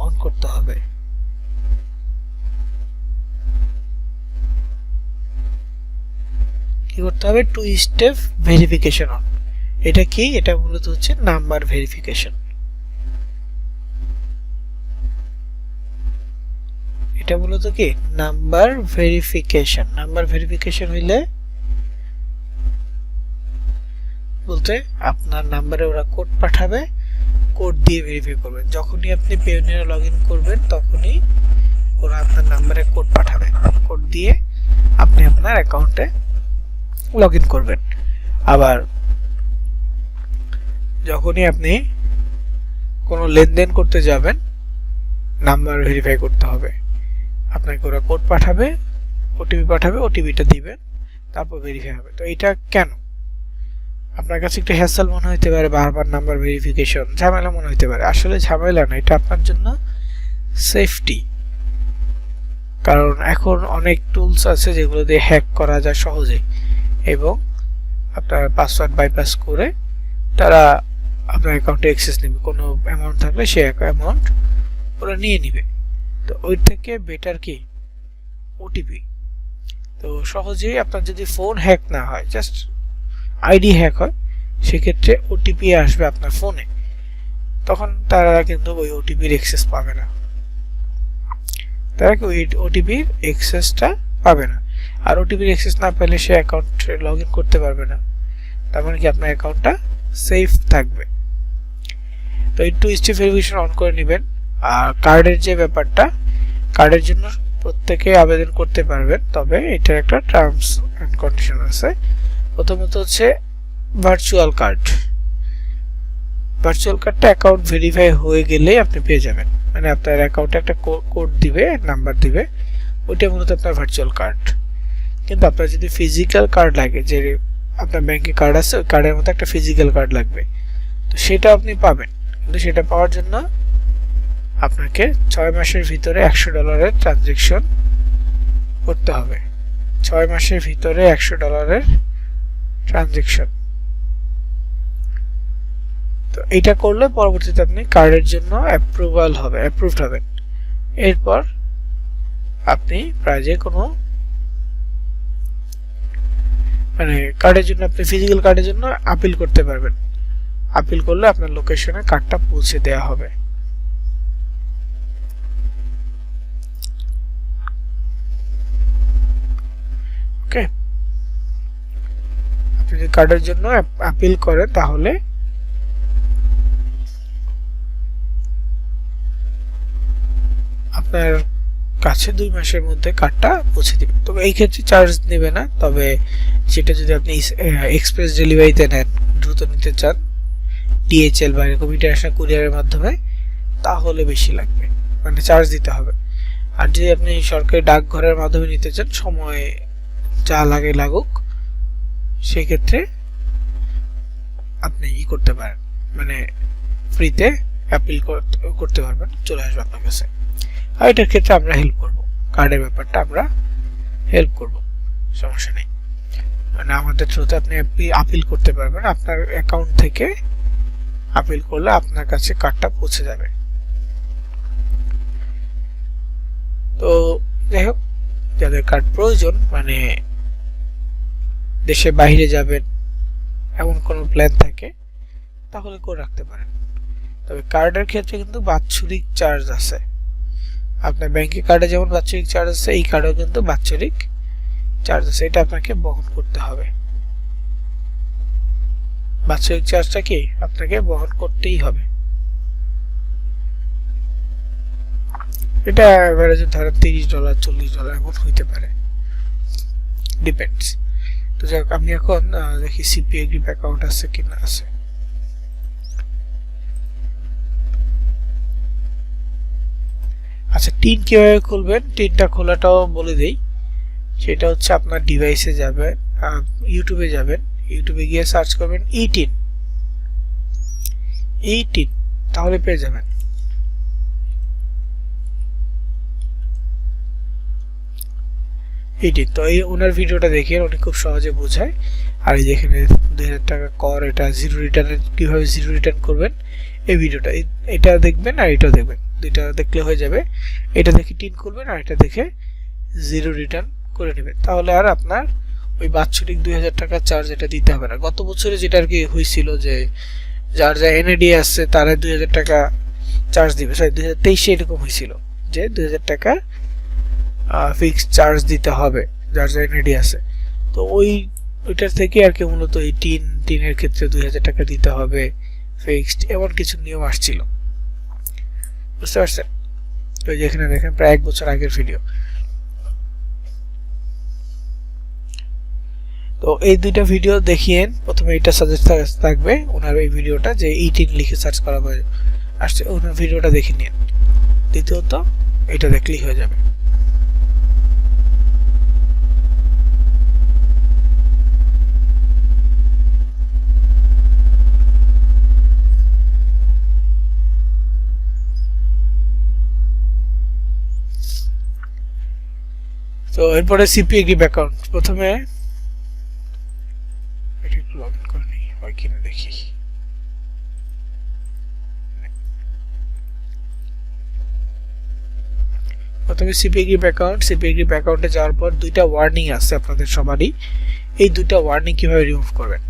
অন করতে হবে। কি করতে হবে, 2 স্টেপ ভেরিফিকেশন অন। এটা কি, এটা মূলত হচ্ছে নাম্বার ভেরিফিকেশন। এটা মূলত কি নাম্বার ভেরিফিকেশন। নাম্বার ভেরিফিকেশন হইলে বলতে আপনার নাম্বারে ওরা কোড পাঠাবে, কোড দিয়ে ভেরিফাই করবেন। যখনই আপনি পেওনিয়ারে লগইন করবেন তখনই ওরা আপনার নাম্বারে কোড পাঠাবে, কোড দিয়ে আপনি আপনার অ্যাকাউন্টে লগইন করবেন। আবার যখনই আপনি কোনো লেনদেন করতে যাবেন নাম্বার ভেরিফাই করতে হবে, আপনাকে ওরা কোড পাঠাবে, ওটিপি পাঠাবে, ওটিপিটা দিবেন, তারপর ভেরিফাই হবে। তো এটা কেন আপনার কাছে একটু হ্যাসেল মনে হতে পারে, বারবার নাম্বার ভেরিফিকেশন ঝামেলা মনে হতে পারে। আসলে ঝামেলা না, এটা আপনার জন্য সেফটি। কারণ এখন অনেক টুলস আছে যেগুলো দিয়ে হ্যাক করা যায় সহজে, এবং আপনার পাসওয়ার্ড বাইপাস করে তারা আপনার অ্যাকাউন্টে অ্যাক্সেস নেবে। কোনো অ্যামাউন্ট থাকলে সেই অ্যামাউন্ট ওরা নিয়ে নেবে। তো ওই থেকে বেটার কি ওটিপি। তো সহজেই আপনার যদি ফোন হ্যাক না হয়, জাস্ট আইডি হ্যাক হয়, সেক্ষেত্রে ওটিপি আসবে আপনার ফোনে, তখন তারা কিন্তু ওই ওটিপির অ্যাক্সেস পাবে না, তারা কি ওই ওটিপির অ্যাক্সেসটা পাবে না। আর ওটিপির অ্যাক্সেস না পেলে সে অ্যাকাউন্টে লগ ইন করতে পারবে না, তার মানে কি আপনার অ্যাকাউন্টটা সেফ থাকবে। তো এই 2 স্টেপ ভেরিফিকেশন অন করে নেবেন। আর কার্ডের যে ব্যাপারটা, কার্ডের জন্য প্রত্যেকে আবেদন করতে পারবেন, তবে এটার একটা টার্মস অ্যান্ড কন্ডিশন আছে। প্রথমত হচ্ছে ভার্চুয়াল কার্ড। ভার্চুয়াল কার্ডটা অ্যাকাউন্ট ভেরিফাই হয়ে গেলেই আপনি পেয়ে যাবেন, মানে আপনার অ্যাকাউন্টে একটা কোড দিবে, নাম্বার দিবে, ওইটা মূলত আপনার ভার্চুয়াল কার্ড। কিন্তু আপনার যদি ফিজিক্যাল কার্ড লাগে, যে আপনার ব্যাংকে কার্ড আছে, ওই কার্ডের মধ্যে একটা ফিজিক্যাল কার্ড লাগবে, তো সেটা আপনি পাবেন। কিন্তু সেটা পাওয়ার জন্য আপনাকে 6 মাসের ভিতরে $100 ট্রানজ্যাকশন করতে হবে। 6 মাসের ভিতরে $100 ট্রানজ্যাকশন। তো এটা করলে পরবর্তীতে আপনি কার্ডের জন্য অ্যাপ্রুভড হবেন। এরপর আপনি প্রায় যে কোনো কার্ডের জন্য, আপনি ফিজিক্যাল কার্ডের জন্য আপিল করতে পারবেন। আপিল করলে আপনার লোকেশনে কার্ডটা পৌঁছে দেওয়া হবে। ওকে, আপনি যদি কার্ডের জন্য আপিল করেন তাহলে আপনার কাছে 2 মাসের মধ্যে কার্ডটা পৌঁছে দিবে। তবে এই ক্ষেত্রে চার্জ নেবে না, তবে সেটা যদি আপনি এক্সপ্রেস ডেলিভারিতে নেন, দ্রুত নিতে চান, DHL বা এরকম ইন্টারন্যাশনাল কুরিয়ারের মাধ্যমে, তাহলে বেশি লাগবে, চার্জ দিতে হবে। আর যদি আপনি সরকারি ডাকঘরের মাধ্যমে নিতে চান, সময় যা লাগে লাগুক, সেক্ষেত্রে আপনি করতে পারেন, ফ্রিতে অ্যাপিল করতে পারবেন, চলে আসবে আপনার কাছে। আর এটার ক্ষেত্রে আমরা হেল্প করব, কার্ডের ব্যাপারটা আমরা হেল্প করব, সমস্যা নেই। আমাদের থ্রুতে আপনি আপিল করতে পারবেন, আপনার অ্যাকাউন্ট থেকে আপিল করলে আপনার কাছে কার্ডটা পৌঁছে যাবে। তো যাই হোক, যাদের কার্ড প্রয়োজন, দেশে বাইরে যাবেন এমন কোনো প্ল্যান থাকে, তাহলে করে রাখতে পারেন। তবে কার্ডের ক্ষেত্রে কিন্তু বাৎসরিক চার্জ আছে। আপনার ব্যাংকে কার্ডে যেমন বাৎসরিক চার্জ আছে, এই কার্ডেও কিন্তু বাৎসরিক চার্জ আছে, এটা আপনাকে বহন করতে হবে। বাৎসরিক চার্জটা কি আপনাকে বহন করতেই হবে। এটা এভারেজে ধরেন $30 $40 এমন হইতে পারে, ডিপেন্ডস। তো যাই হোক, আমি এখন দেখি সিপিএ গ্রিপ অ্যাকাউন্ট আছে কিনা। আছে। আচ্ছা, টিন কিভাবে খুলবেন, টিনটা খোলাটাও বলে দেই। সেটা হচ্ছে আপনার ডিভাইসে যাবেন, ইউটিউবে যাবেন, ইউটিউবে গিয়ে সার্চ করবেন ই-টিন, তাহলে পেয়ে যাবেন। ই-টিন, তো এই ওনার ভিডিওটা দেখে উনি খুব সহজে বোঝায়। আর এই যেখানে 2000 টাকা কর, এটা জিরো রিটার্নের, কিভাবে জিরো রিটার্ন করবেন, এই ভিডিওটা, এটা দেখবেন আর এটা দেখবেন, দুইটা দেখলে হয়ে যাবে। এটা দেখে টিন খুলবেন আর এটা দেখে জিরো রিটার্ন করে নেবেন, তাহলে আর আপনার ওই বাৎসরিক 2000 টাকা চার্জ এটা দিতে হবে না। গত বছরে যেটা আর কি হয়েছিল, যে যার যা এনএডি আছে তারা 2000 টাকা চার্জ দিবে, 2023-এ এরকম হয়েছিল যে 2000 টাকা ফিক্সড চার্জ দিতে হবে যার যা এনএডি আছে। তো ওইটার থেকে আর কি মূলত এই টিনের ক্ষেত্রে 2000 টাকা দিতে হবে ফিক্সড, এমন কিছু নিয়ম আসছিল, বুঝতে পারছেন? তো যেখানে দেখেন প্রায় 1 বছর আগের ভিডিও। তো এই দুইটা ভিডিও দেখিয়েন, প্রথমে এটা সাজেস্ট থাকবে ওনার এই ভিডিওটা, যে ই-টিন লিখে সার্চ করা আসছে, ওনার ভিডিওটা দেখে নিন। দ্বিতীয়ত এটা দেখলেই হয়ে যাবে। তো এরপরে সিপিএ গ্রিপ অ্যাকাউন্ট, প্রথমে এটা একটু লগ ইন করে নিই, হয় কিনা দেখি। প্রথমে সিপিএ গ্রিপ অ্যাকাউন্টে যাওয়ার পর দুইটা ওয়ার্নিং আছে আপনাদের সবারই। এই দুইটা ওয়ার্নিং কিভাবে রিমুভ করবেন?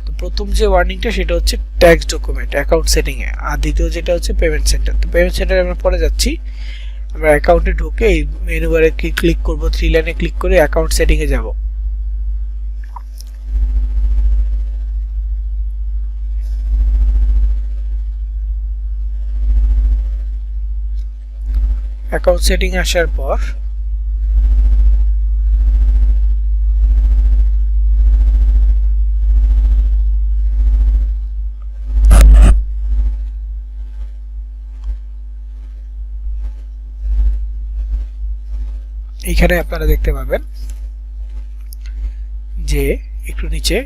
তো প্রথম যে ওয়ার্নিংটা সেটা হচ্ছে ট্যাক্স ডকুমেন্ট অ্যাকাউন্ট সেটিং এ, আর দ্বিতীয় যেটা হচ্ছে পেমেন্ট সেন্টার। তো পেমেন্ট সেন্টারে আমরা পরে যাচ্ছি। আমরা অ্যাকাউন্টে ঢুকে এই মেনু বারে ক্লিক করব, 3 লাইনে ক্লিক করে অ্যাকাউন্ট সেটিং এ যাব। অ্যাকাউন্ট সেটিং আসার পর এখানে আপনারা দেখতে পাবেন যে একটু নিচে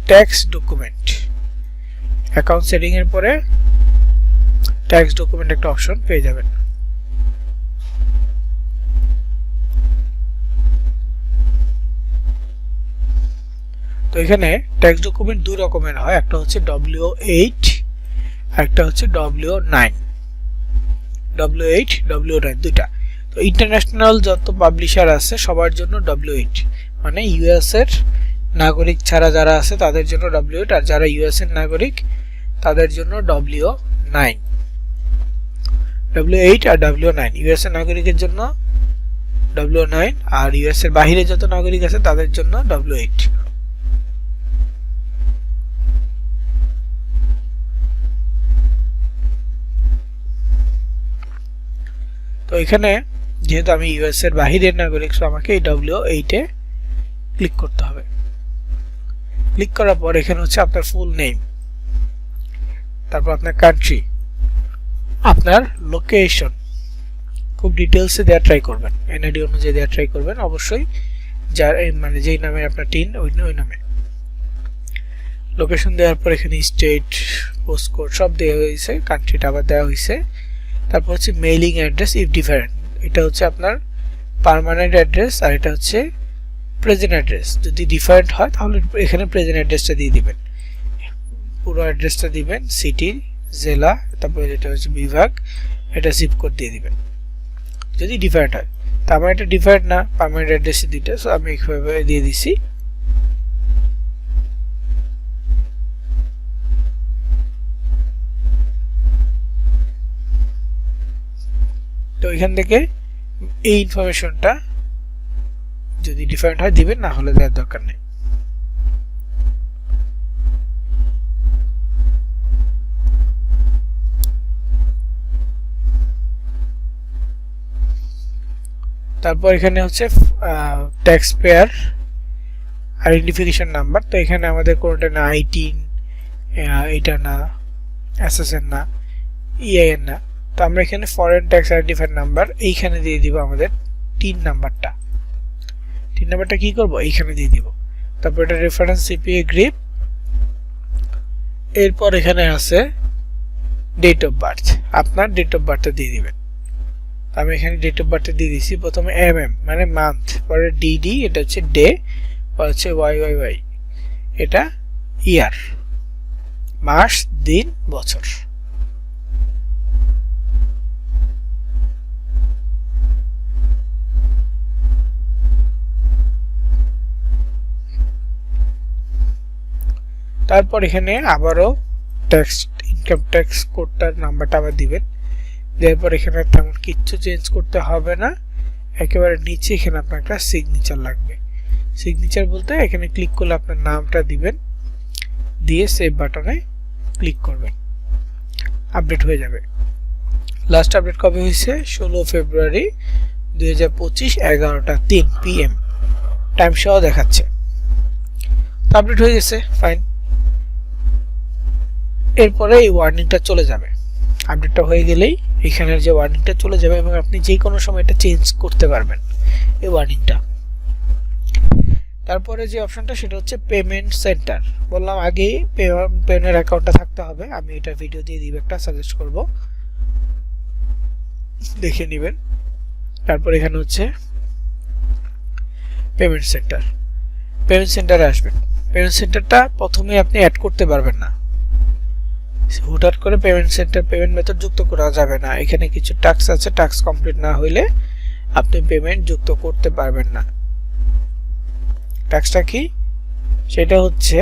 ট্যাক্স ডকুমেন্ট, অ্যাকাউন্ট সেটিং এর পরে ট্যাক্স ডকুমেন্ট একটা অপশন পেয়ে যাবেন। এখানে ট্যাক্স ডকুমেন্ট দুই রকমের হয়, একটা হচ্ছে W8 আর একটা হচ্ছে W9। W8 W9 দুইটা। তো ইন্টারন্যাশনাল যত পাবলিশার আছে সবার জন্য W8, মানে ইউএস এর নাগরিক ছাড়া যারা আছে তাদের জন্য W8, আর যারা ইউএস এর নাগরিক তাদের জন্য W9। W8 আর W9 ইউএস এর নাগরিকের জন্য W9, আর ইউএস এর বাইরে যত নাগরিক আছে তাদের জন্য W8। তো এখানে যেহেতু আমি ইউএস এর বাইরের নাগরিক, সো আমাকে এই W8 এ ক্লিক করতে হবে। ক্লিক করার পর এখানে হচ্ছে আপনার ফুল নেম, তারপর আপনার কান্ট্রি, আপনার লোকেশন, খুব ডিটেইলসে দেওয়া ট্রাই করবেন, এনআইডি অনুযায়ী দেওয়া ট্রাই করবেন অবশ্যই, যার মানে যেই নামে আপনার টিন ওই নামে। লোকেশন দেওয়ার পর এখানে স্টেট, পোস্ট কোড সব দেওয়া হয়েছে, কান্ট্রিটা আবার দেওয়া হয়েছে। তারপর হচ্ছে মেইলিং অ্যাড্রেস ইফ ডিফারেন্ট, এটা হচ্ছে আপনার পার্মানেন্ট অ্যাড্রেস, আর এটা হচ্ছে প্রেজেন্ট অ্যাড্রেস। যদি ডিফারেন্ট হয় তাহলে এখানে প্রেজেন্ট অ্যাড্রেসটা দিয়ে দিবেন, পুরো অ্যাড্রেসটা দিবেন, সিটি, জেলা, তারপর এটা হচ্ছে বিভাগ, এটা জিপ কোড দিয়ে দিবেন যদি ডিফারেন্ট হয়। তো আমার এটা ডিফারেন্ট না, পার্মানেন্ট অ্যাড্রেস দিতে, সো আমি এইভাবে দিয়ে দিছি। তো এখান থেকে এই ইনফরমেশনটা যদি ডিফারেন্ট হয় দিবেন, না হলে দেওয়ার দরকার নেই। তারপর এখানে হচ্ছে ট্যাক্স পেয়ার আইডেন্টিফিকেশন নাম্বার। তো এখানে আমাদের কোনটা না, I-10, এটা না, এসএসএন না, EIN না। তো আমরা এখানে ফরেন ট্যাক্স আইডেন্টিফায়ার নাম্বার এইখানে দিয়ে দিব আমাদের 3 নাম্বারটা। 3 নাম্বারটা কি করব, এইখানে দিয়ে দিব। তারপর এটা রেফারেন্স CPA গ্রিপ। এরপর এখানে আছে ডেট অফ বার্থ, আপনার ডেট অফ বার্থটা দিয়ে দিবেন। আমি এখানে ডেট অফ বার্থটা দিয়ে দিছি, প্রথমে MM মানে মান্থ, পরে DD এটা হচ্ছে ডে, পর হচ্ছে YYY এটা ইয়ার, মাস, দিন, বছর। তারপর এখানে আবারও ট্যাক্স ইনকাম ট্যাক্স কোডটার নাম্বারটা আবার দিবেন। এরপর এখানে তেমন কিচ্ছু চেঞ্জ করতে হবে না, একেবারে নিচে এখানে আপনার একটা সিগনেচার লাগবে। সিগনেচার বলতে এখানে ক্লিক করলে আপনার নামটা দিবেন, দিয়ে সেভ বাটনে ক্লিক করবেন, আপডেট হয়ে যাবে। লাস্ট আপডেট কবে হয়েছে, 16 ফেব্রুয়ারি 2025 11:03 PM, টাইম সহ দেখাচ্ছে। আপডেট হয়ে গেছে, ফাইন। এরপরে এই ওয়ার্নিংটা চলে যাবে, আপডেটটা হয়ে গেলেই এখানের যে ওয়ার্নিংটা চলে যাবে এবং আপনি যে কোনো সময় এটা চেঞ্জ করতে পারবেন এই ওয়ার্নিংটা। তারপরে যে অপশনটা সেটা হচ্ছে পেমেন্ট সেন্টার। বললাম আগেই পেমেন্টের অ্যাকাউন্টটা থাকতে হবে, আমি এটা ভিডিও দিয়ে দিব, একটা সাজেস্ট করব, দেখে নেবেন। তারপর এখানে হচ্ছে পেমেন্ট সেন্টার, পেমেন্ট সেন্টারে আসবেন। পেমেন্ট সেন্টারটা প্রথমে আপনি অ্যাড করতে পারবেন না, হুটহাট করে পেমেন্ট সেন্টার পেমেন্ট মেথড যুক্ত করা যাবে না। এখানে কিছু টাস্ক আছে, টাস্ক কমপ্লিট না হইলে আপনি পেমেন্ট যুক্ত করতে পারবেন না। টাস্কটা কি, সেটা হচ্ছে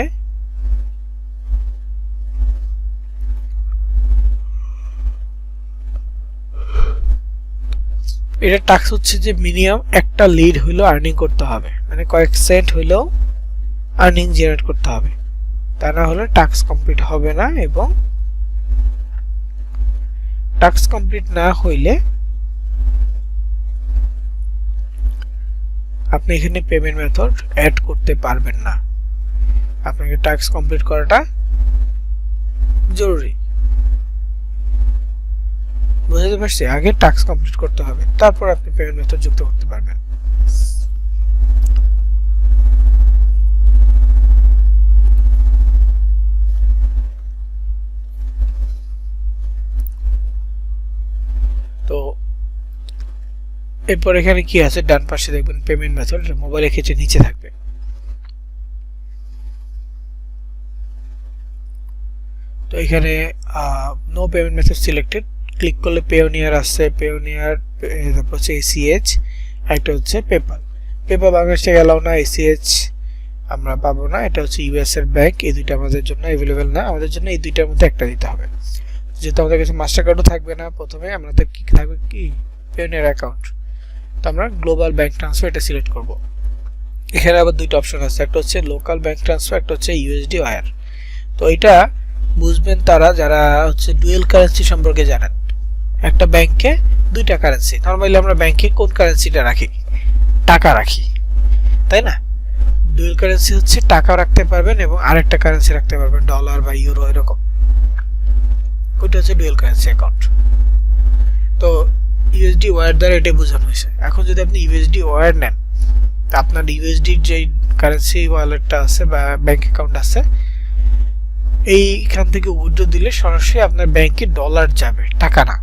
এটা টাস্ক হচ্ছে যে মিনিমাম একটা লিড হইলো আর্নিং করতে হবে, মানে কয়েক সেন্ট হইলেও আর্নিং জেনারেট করতে হবে, তা না হলে টাস্ক কমপ্লিট হবে না। এবং টাস্ক কমপ্লিট না হইলে আপনি এখানে পেমেন্ট মেথড অ্যাড করতে পারবেন না। আপনাকে টাস্ক কমপ্লিট করাটা জরুরি, বুঝতে পারছি? আগে টাস্ক কমপ্লিট করতে হবে, তারপর আপনি পেমেন্ট মেথড যুক্ত করতে পারবেন। তো এরপর এখানে কি আছে, ডান পাশে দেখবেন পেমেন্ট মেথড, মোবাইলের ক্ষেত্রে নিচে থাকবে। এখানে no payment method selected, click করলে পেওনিয়ার আসছে, পেওনিয়ার, তারপর হচ্ছে এসিএইচ, একটা হচ্ছে পেপাল। পেপাল বাংলাদেশে অ্যালাউ না, এসিএইচ আমরা পাবো না, এটা হচ্ছে ইউএস এর ব্যাংক, এই দুইটা আমাদের জন্য অ্যাভেলেবেল না, আমাদের জন্য এই দুইটার মধ্যে একটা দিতে হবে। যেহেতু আমাদের কাছে মাস্টার কার্ডও থাকবে না, প্রথমে আমাদের কি থাকবে, কি পেওনিয়ার অ্যাকাউন্ট। তো আমরা গ্লোবাল ব্যাংক ট্রান্সফার এটা সিলেক্ট করব। এখানে আবার দুইটা অপশন আছে, একটা হচ্ছে লোকাল ব্যাংক ট্রান্সফার, একটা হচ্ছে ইউএসডি ওয়্যার। তো এটা বুঝবেন তারা যারা হচ্ছে ডুয়েল কারেন্সি সম্পর্কে জানেন। একটা ব্যাংকে দুইটা কারেন্সি, নরমালি আমরা ব্যাংকে কোন কারেন্সিটা রাখি, টাকা রাখি, তাই না? ডুয়েল কারেন্সি হচ্ছে টাকা রাখতে পারবেন এবং আরেকটা কারেন্সি রাখতে পারবেন, ডলার বা ইউরো এরকম, ওইটা হচ্ছে ডুয়েল কারেন্সি অ্যাকাউন্ট। তো ইউএসডি ওয়্যার দ্বারা এটাই বোঝানো হয়েছে। এখন যদি আপনি ইউএসডি ওয়্যার নেন, আপনার ইউএসডির যে কারেন্সি ওয়ালেটটা আছে বা ব্যাংক অ্যাকাউন্ট আছে, এইখান থেকে উইথড্র দিলে সরাসরি আপনার ব্যাংকে ডলার যাবে, টাকা না।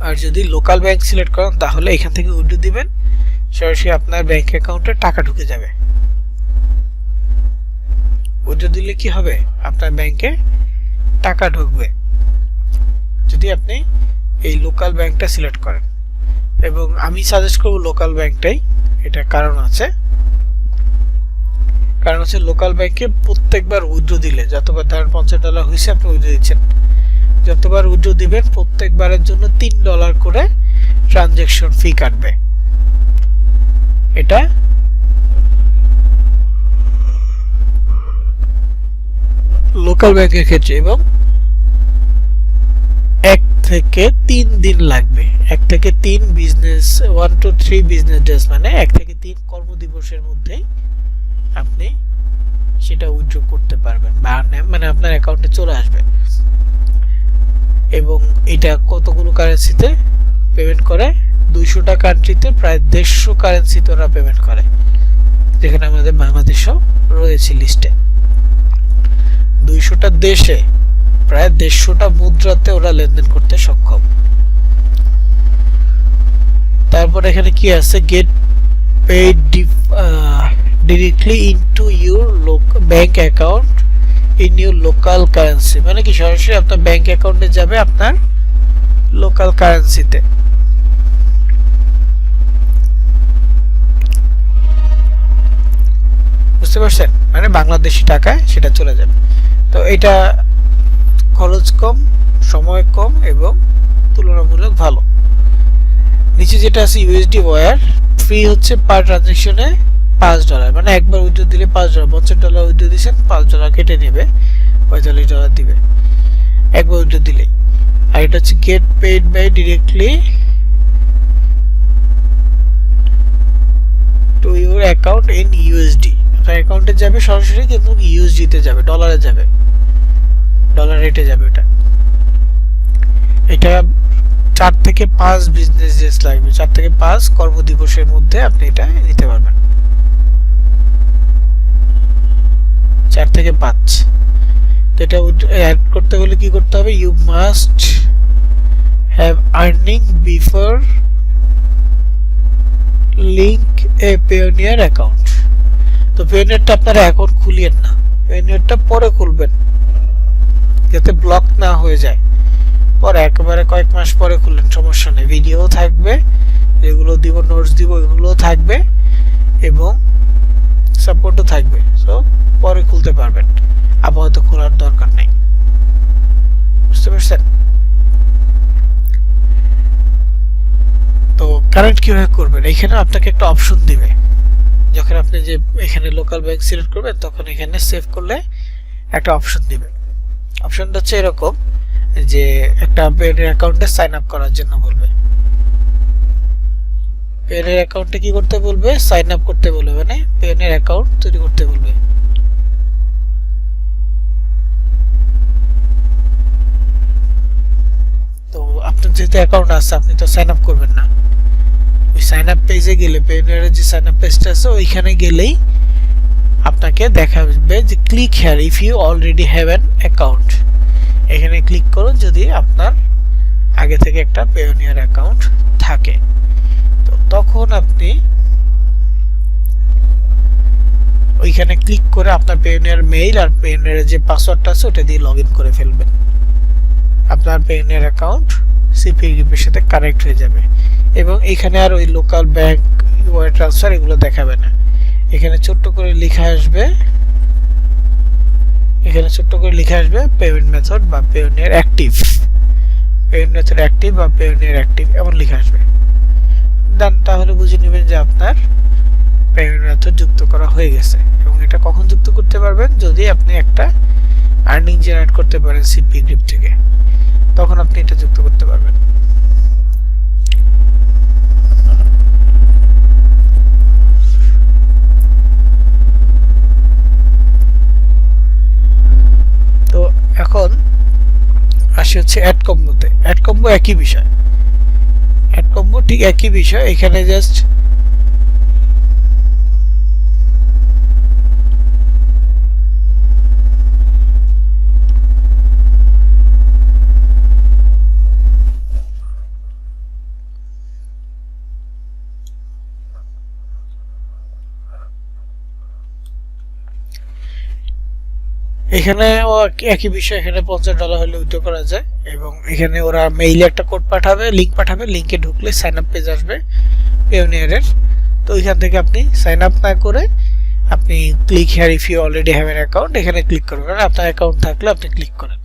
আর যদি লোকাল ব্যাংক সিলেক্ট করেন তাহলে এখান থেকে উইথড্র দিবেন, সরাসরি আপনার ব্যাংক অ্যাকাউন্টে টাকা ঢুকে যাবে। উইথড্র দিলে কি হবে, আপনার ব্যাংকে টাকা ঢুকবে যদি আপনি এই লোকাল ব্যাংকটা সিলেক্ট করেন। এবং আমি সাজেস্ট করব লোকাল ব্যাংকটাই, এটা কারণ আছে। কারণ হচ্ছে লোকাল ব্যাংকে প্রত্যেকবার উইথড্র দিলে, যতবার ধরেন $50 হয়েছে আপনি উইথড্র দিচ্ছেন, যতবার উইথড্র দিবেন প্রত্যেকবারের জন্য $3 করে ট্রানজ্যাকশন ফি কাটবে। এটা লোকাল ব্যাংকের ক্ষেত্রে, এবং 1 থেকে 3 দিন লাগবে, 1 থেকে 3 বিজনেস 1 to 3 বিজনেস ডেজ, মানে 1 থেকে 3 কর্মদিবসের মধ্যেই আপনি সেটা উইথড্র করতে পারবেন, মানে আপনার অ্যাকাউন্টে চলে আসবে। এবং এটা কতগুলো কারেন্সিতে পেমেন্ট করে, 200টা কান্ট্রিতে প্রায় 150 কারেন্সিতে ওরা পেমেন্ট করে, যেখানে আমাদের বাংলাদেশও রয়েছে লিস্টে। 200টা দেশে প্রায় 150টা মুদ্রাতে ওরা লেনদেন করতে সক্ষম। তারপর এখানে কি আছে, gate paid directly into your bank account in your local currency, মানে কি সরাসরি আপনার ব্যাংক অ্যাকাউন্টে যাবে আপনার লোকাল কারেন্সিতে। বুঝতে পারছেন, মানে বাংলাদেশি টাকায় সেটা চলে যাবে। তো এটা খরচ কম, সময় কম এবং তুলনামূলক ভালো। নিচে যেটা আছে ইউএসডি ওয়্যার, ফ্রি হচ্ছে পার ট্রানজ্যাকশনে $5, মানে একবার উইথড্র দিলে $5, $50 উইথড্র দিয়েছেন, $5 কেটে নেবে, $45 দিবে একবার উইথড্র দিলেই। আর এটা হচ্ছে get paid by directly to your account in USD, আপনার অ্যাকাউন্টে যাবে সরাসরি, কিন্তু ইউএসডি তে যাবে, ডলারে যাবে, ডলার রেটে যাবে। এটা 4 থেকে 5 বিজনেস ডেজ লাগবে, 4 থেকে 5 কর্মদিবসের মধ্যে আপনি এটা নিতে পারবেন, 4 থেকে 5। তো এটা অ্যাড করতে হলে কি করতে হবে, you must have earning before link a Payoneer account. তো পেওনিয়ারটা আপনারা এখন খুলিয়েন না, পেওনিয়ারটা পরে খুলবেন যাতে ব্লক না হয়ে যায়, পরে একেবারে কয়েক মাস পরে খুললেন সমস্যা নেই, ভিডিও থাকবে, যেগুলো দিব নোটস দিব এগুলোও থাকবে এবং সাপোর্টও থাকবে, সো পরে খুলতে পারবেন, আপাতত খোলার দরকার নেই। বুঝতে পারছেন? তো কারেন্ট কিভাবে করবেন, এখানে আপনাকে একটা অপশন দিবে, যখন আপনি যে এখানে লোকাল ব্যাংক সিলেক্ট করবেন তখন এখানে সেভ করলে একটা অপশন দিবে। অপশনটা হচ্ছে এরকম যে একটা পেনের অ্যাকাউন্টে সাইন আপ করার জন্য বলবে, পেনের অ্যাকাউন্টে কি করতে বলবে, সাইন আপ করতে বলবে, মানে পেনের অ্যাকাউন্ট তৈরি করতে বলবে। তো আপনার যেহেতু অ্যাকাউন্ট আছে আপনি তো সাইন আপ করবেন না, ওই সাইন আপ পেজে গেলে, পেনের যে সাইন আপ পেজটা আছে ওইখানে গেলেই আপনাকে দেখাবে যে click here if you already have an account, এখানে ক্লিক করুন যদি আপনার আগে থেকে একটা পেওনিয়ার অ্যাকাউন্ট থাকে। তো তখন আপনি ওইখানে ক্লিক করে আপনার পেওনিয়ার মেইল আর পেওনিয়ারের যে পাসওয়ার্ডটা আছে ওটা দিয়ে লগ ইন করে ফেলবেন। আপনার পেওনিয়ার অ্যাকাউন্ট সিপি গ্রিপের সাথে কানেক্ট হয়ে যাবে এবং এখানে আর ওই লোকাল ব্যাংক ওয়ার ট্রান্সফার এগুলো দেখাবে না। এখানে ছোট্ট করে লেখা আসবে, পেমেন্ট মেথড বা Payoneer active, payment method active বা পেওনিয়ার অ্যাক্টিভ এমন লেখা আসবে। দেন তাহলে বুঝে নেবেন যে আপনার পেমেন্ট মেথড যুক্ত করা হয়ে গেছে। এবং এটা কখন যুক্ত করতে পারবেন, যদি আপনি একটা আর্নিং জেনারেট করতে পারেন সিপি গ্রিপ থেকে, তখন আপনি এটা যুক্ত করতে পারবেন। তো এখন আসি হচ্ছে অ্যাড কম্বোতে। অ্যাড কম্বো একই বিষয়, অ্যাড কম্বো ঠিক একই বিষয়। এখানে জাস্ট এখানে একই বিষয়। এখানে $50 হলে উইথড্র করা যায় এবং এখানে ওরা মেইলে একটা কোড পাঠাবে, লিঙ্ক পাঠাবে, লিঙ্কে ঢুকলে সাইন আপ পেজ আসবে পেওনিয়ারের। তো ওইখান থেকে আপনি সাইন আপ না করে আপনি click here if you already have an account, এখানে ক্লিক করবেন। আপনার অ্যাকাউন্ট থাকলে আপনি ক্লিক করেন।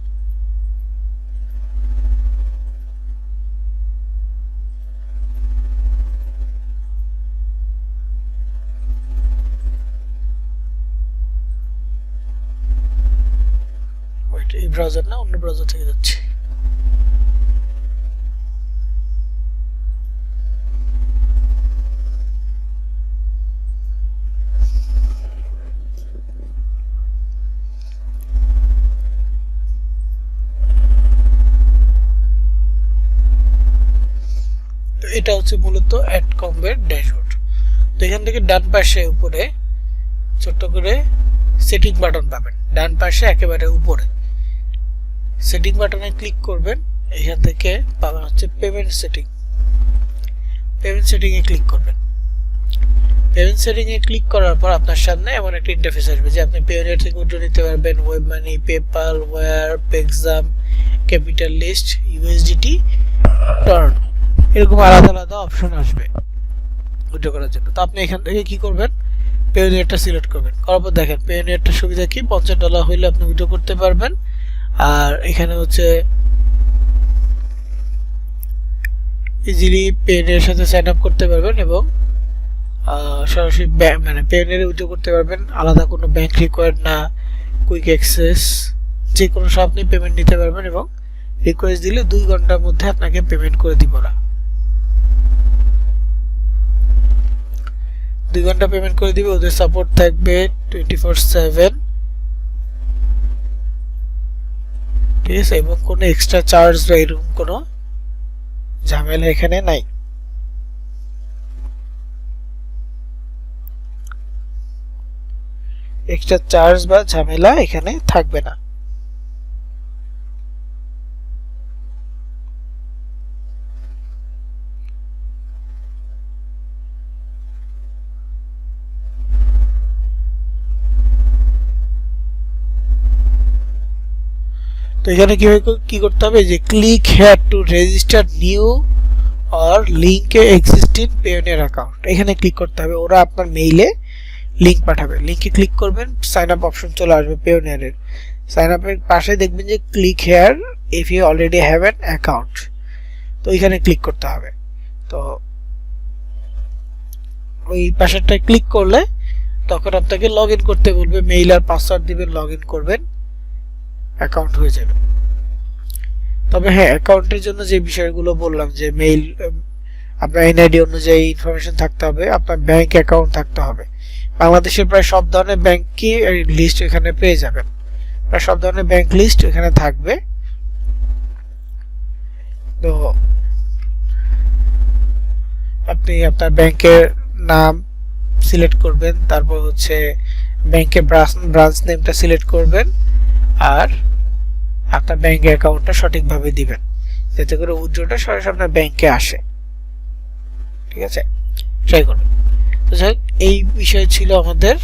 এই ব্রাউজার না, অন্য ব্রাউজার থেকে যাচ্ছে। তো এটা হচ্ছে মূলত অ্যাড কম্বের ড্যাশবোর্ড। তো এখান থেকে ডান পাশে উপরে ছোট্ট করে সেটিং বাটন পাবেন, ডান পাশে একেবারে উপরে সেটিং বাটনে ক্লিক করবেন। এখান থেকে পাবেন হচ্ছে পেমেন্ট সেটিং, পেমেন্ট সেটিং এ ক্লিক করবেন। পেমেন্ট সেটিং এ ক্লিক করার পর আপনার সামনে এমন একটা ইন্টারফেস আসবে যে আপনি পেওনিয়ার থেকে উইথড্র নিতে পারবেন Web Money, PayPal, Wire, Paxum, capitalist, USDT, Tron, এরকম আলাদা আলাদা অপশন আসবে উইথড্র করার জন্য। তো আপনি এখান থেকে কি করবেন, পেওনিয়ারটা সিলেক্ট করবেন। করার পর দেখেন পেওনিয়ারটার সুবিধা কি, $50 হইলে আপনি উইথড্র করতে পারবেন। আর এখানে হচ্ছে ইজিলি পেওনিয়ারের সাথে সাইন আপ করতে পারবেন এবং সরাসরি মানে পেওনিয়ারে উইথড্র করতে পারবেন। আলাদা কোনো ব্যাংক রিকোয়ার্ড না, কুইক অ্যাক্সেস, যে কোনো সব আপনি পেমেন্ট নিতে পারবেন এবং রিকোয়েস্ট দিলে 2 ঘন্টার মধ্যে আপনাকে পেমেন্ট করে দিব না। 2 ঘন্টা পেমেন্ট করে দিবে। ওদের সাপোর্ট থাকবে 24/7, ঠিক আছে, এবং কোনো এক্সট্রা চার্জ বা এরকম কোনো ঝামেলা এখানে নাই। এক্সট্রা চার্জ বা ঝামেলা এখানে থাকবে না। তো এখানে কি করতে হবে, যে click hair to register new or link A existing Payoneer account, এখানে ক্লিক করতে হবে। ওরা আপনার মেইলে লিঙ্ক পাঠাবে, লিঙ্কে ক্লিক করবেন, সাইন আপ অপশন চলে আসবে পেওনিয়ারের। সাইন আপের পাশে দেখবেন যে click here if you already have an account, তো এখানে ক্লিক করতে হবে। তো ওই পাশেরটায় ক্লিক করলে তখন আপনাকে লগ ইন করতে বলবে, মেইল আর পাসওয়ার্ড দিবেন, লগ ইন করবেন, অ্যাকাউন্ট হয়ে যাবে। তবে হ্যাঁ, অ্যাকাউন্টের জন্য যে বিষয়গুলো বললাম, যে মেইল, আপনার এনআইডি অনুযায়ী ইনফরমেশন থাকতে হবে, আপনার ব্যাংক অ্যাকাউন্ট থাকতে হবে। বাংলাদেশের প্রায় সব ধরনের ব্যাংকই লিস্ট এখানে পেয়ে যাবেন, প্রায় সব ধরনের ব্যাংক লিস্ট এখানে থাকবে। তো আপনি আপনার ব্যাংকের নাম সিলেক্ট করবেন, তারপর হচ্ছে ব্যাংকের ব্রাঞ্চ নেমটা সিলেক্ট করবেন আর আপনার ব্যাংক অ্যাকাউন্টটা সঠিকভাবে দিবেন, যাতে করে উইথড্রটা সরাসরি আপনার ব্যাংকে আসে। ঠিক আছে, ট্রাই করবেন। তো যাই হোক, এই বিষয় ছিল আমাদের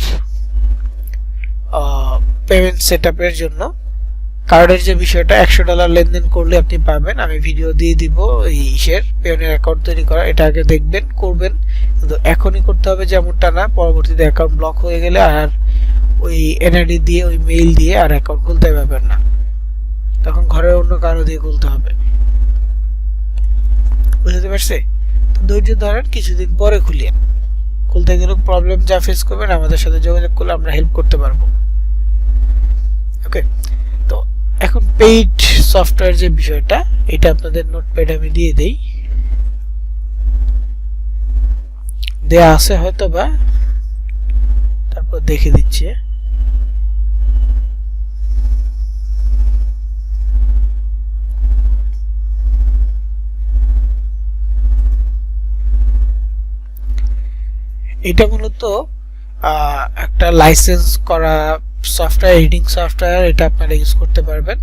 পেমেন্ট সেটআপের জন্য কার্ডের যে বিষয়টা $100 লেনদেন করলে আপনি পাবেন। আমি ভিডিও দিয়ে দিব এই পেওনের অ্যাকাউন্ট তৈরি করা, এটা আগে দেখবেন করবেন, কিন্তু এখনই করতে হবে যেমনটা না, পরবর্তীতে অ্যাকাউন্ট ব্লক হয়ে গেলে আর ওই এনআইডি দিয়ে ওই মেইল দিয়ে আর অ্যাকাউন্ট খুলতে পারবেন না, তখন ঘরের অন্য কারো দিয়ে খুলতে হবে। বুঝতে পারছে? তো ধৈর্য ধরেন, কিছুদিন পরে খুলতে গেলে প্রবলেম যা ফেস করবেন আমাদের সাথে যোগাযোগ করলে আমরা হেল্প করতে পারবো। ওকে, তো এখন পেইড সফটওয়্যার যে বিষয়টা, এটা আপনাদের নোটপ্যাড আমি দিয়ে দেই, দেয়া আছে হয়তো বা, তারপর দেখে দিচ্ছি। এটা মূলত একটা লাইসেন্স করা সফটওয়্যার, এডিটিং সফটওয়্যার, এটা আপনারা ইউজ করতে পারবেন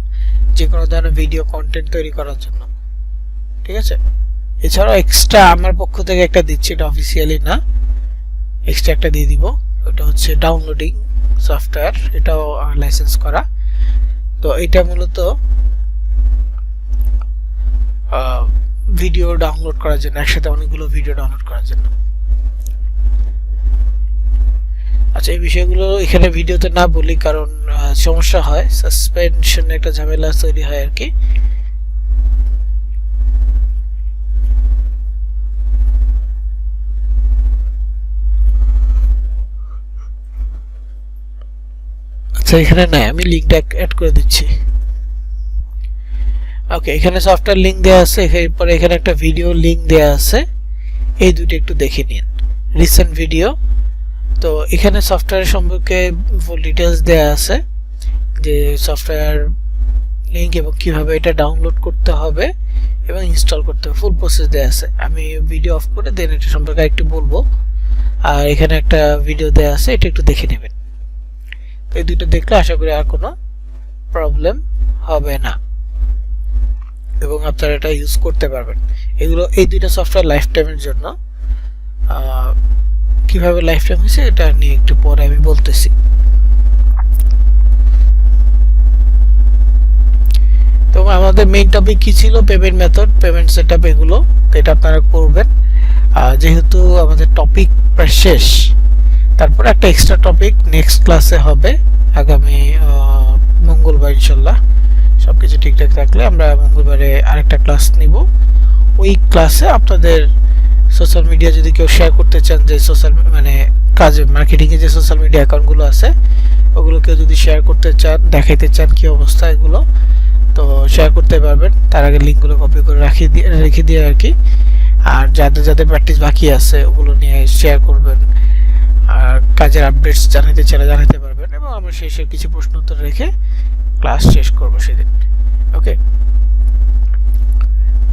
যে কোনো ধরনের ভিডিও কন্টেন্ট তৈরি করার জন্য, ঠিক আছে? এছাড়াও এক্সট্রা আমার পক্ষ থেকে একটা দিচ্ছি, এটা অফিসিয়ালি না, এক্সট্রা একটা দিয়ে দিব, ওটা হচ্ছে ডাউনলোডিং সফটওয়্যার, এটাও লাইসেন্স করা। তো এটা মূলত ভিডিও ডাউনলোড করার জন্য, একসাথে অনেকগুলো ভিডিও ডাউনলোড করার জন্য। আচ্ছা, এই বিষয়গুলো এখানে ভিডিওতে না বলি কারণ সমস্যা হয়, সাসপেনশন একটা ঝামেলা তৈরি হয় আর কি। আচ্ছা, এখানে নাই, আমি লিংকটা অ্যাড করে দিচ্ছি। ওকে, এখানে সফটওয়্যার লিংক দেওয়া আছে, এরপরে এখানে একটা ভিডিও লিংক দেওয়া আছে, এই দুটো একটু দেখে নিন, রিসেন্ট ভিডিও। তো এখানে সফটওয়্যার সম্পর্কে ফুল ডিটেলস দেওয়া আছে, যে সফটওয়্যার লিংক এবং কিভাবে এটা ডাউনলোড করতে হবে এবং ইনস্টল করতে হবে, ফুল প্রসেস দেওয়া আছে। আমি ভিডিও অফ করে দেন এটা সম্পর্কে একটু বলবো। আর এখানে একটা ভিডিও দেওয়া আছে, এটা একটু দেখে নেবেন। তো এই দুটো দেখলে আশা করি আর কোনো প্রবলেম হবে না এবং আপনারা এটা ইউজ করতে পারবেন। এগুলো, এই দুইটা সফটওয়্যার লাইফ টাইমের জন্য। কিভাবে লাইফ টাইম হয়েছে এটা নিয়ে একটু পরে আমি বলতেছি। তো আমাদের মেইন টপিক কি ছিল? পেমেন্ট মেথড, পেমেন্ট সেটআপ, এগুলো। তো এটা আপনারা করবেন। যেহেতু আমাদের টপিক প্রায় শেষ, তারপর একটা এক্সট্রা টপিক নেক্সট ক্লাসে হবে আগামী মঙ্গলবার ইনশাল্লাহ। সবকিছু ঠিকঠাক থাকলে আমরা মঙ্গলবারে আরেকটা ক্লাস নিব। ওই ক্লাসে আপনাদের সোশ্যাল মিডিয়া যদি কেউ শেয়ার করতে চান, যে সোশ্যাল মানে কাজে মার্কেটিংয়ে যে সোশ্যাল মিডিয়া অ্যাকাউন্টগুলো আছে ওগুলো কেউ যদি শেয়ার করতে চান, দেখাইতে চান কি অবস্থা এগুলো, তো শেয়ার করতে পারবেন। তার আগে লিঙ্কগুলো কপি করে রেখে দিয়ে আর কি। আর যাদের যাদের প্র্যাকটিস বাকি আছে ওগুলো নিয়ে শেয়ার করবেন, আর কাজের আপডেটস জানাতে চাইলে জানাতে পারবেন, এবং আমরা শেষে কিছু প্রশ্ন উত্তর রেখে ক্লাস শেষ করবো সেদিন। ওকে,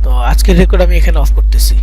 তো আজকের রেকর্ড আমি এখানে অফ করতেছি।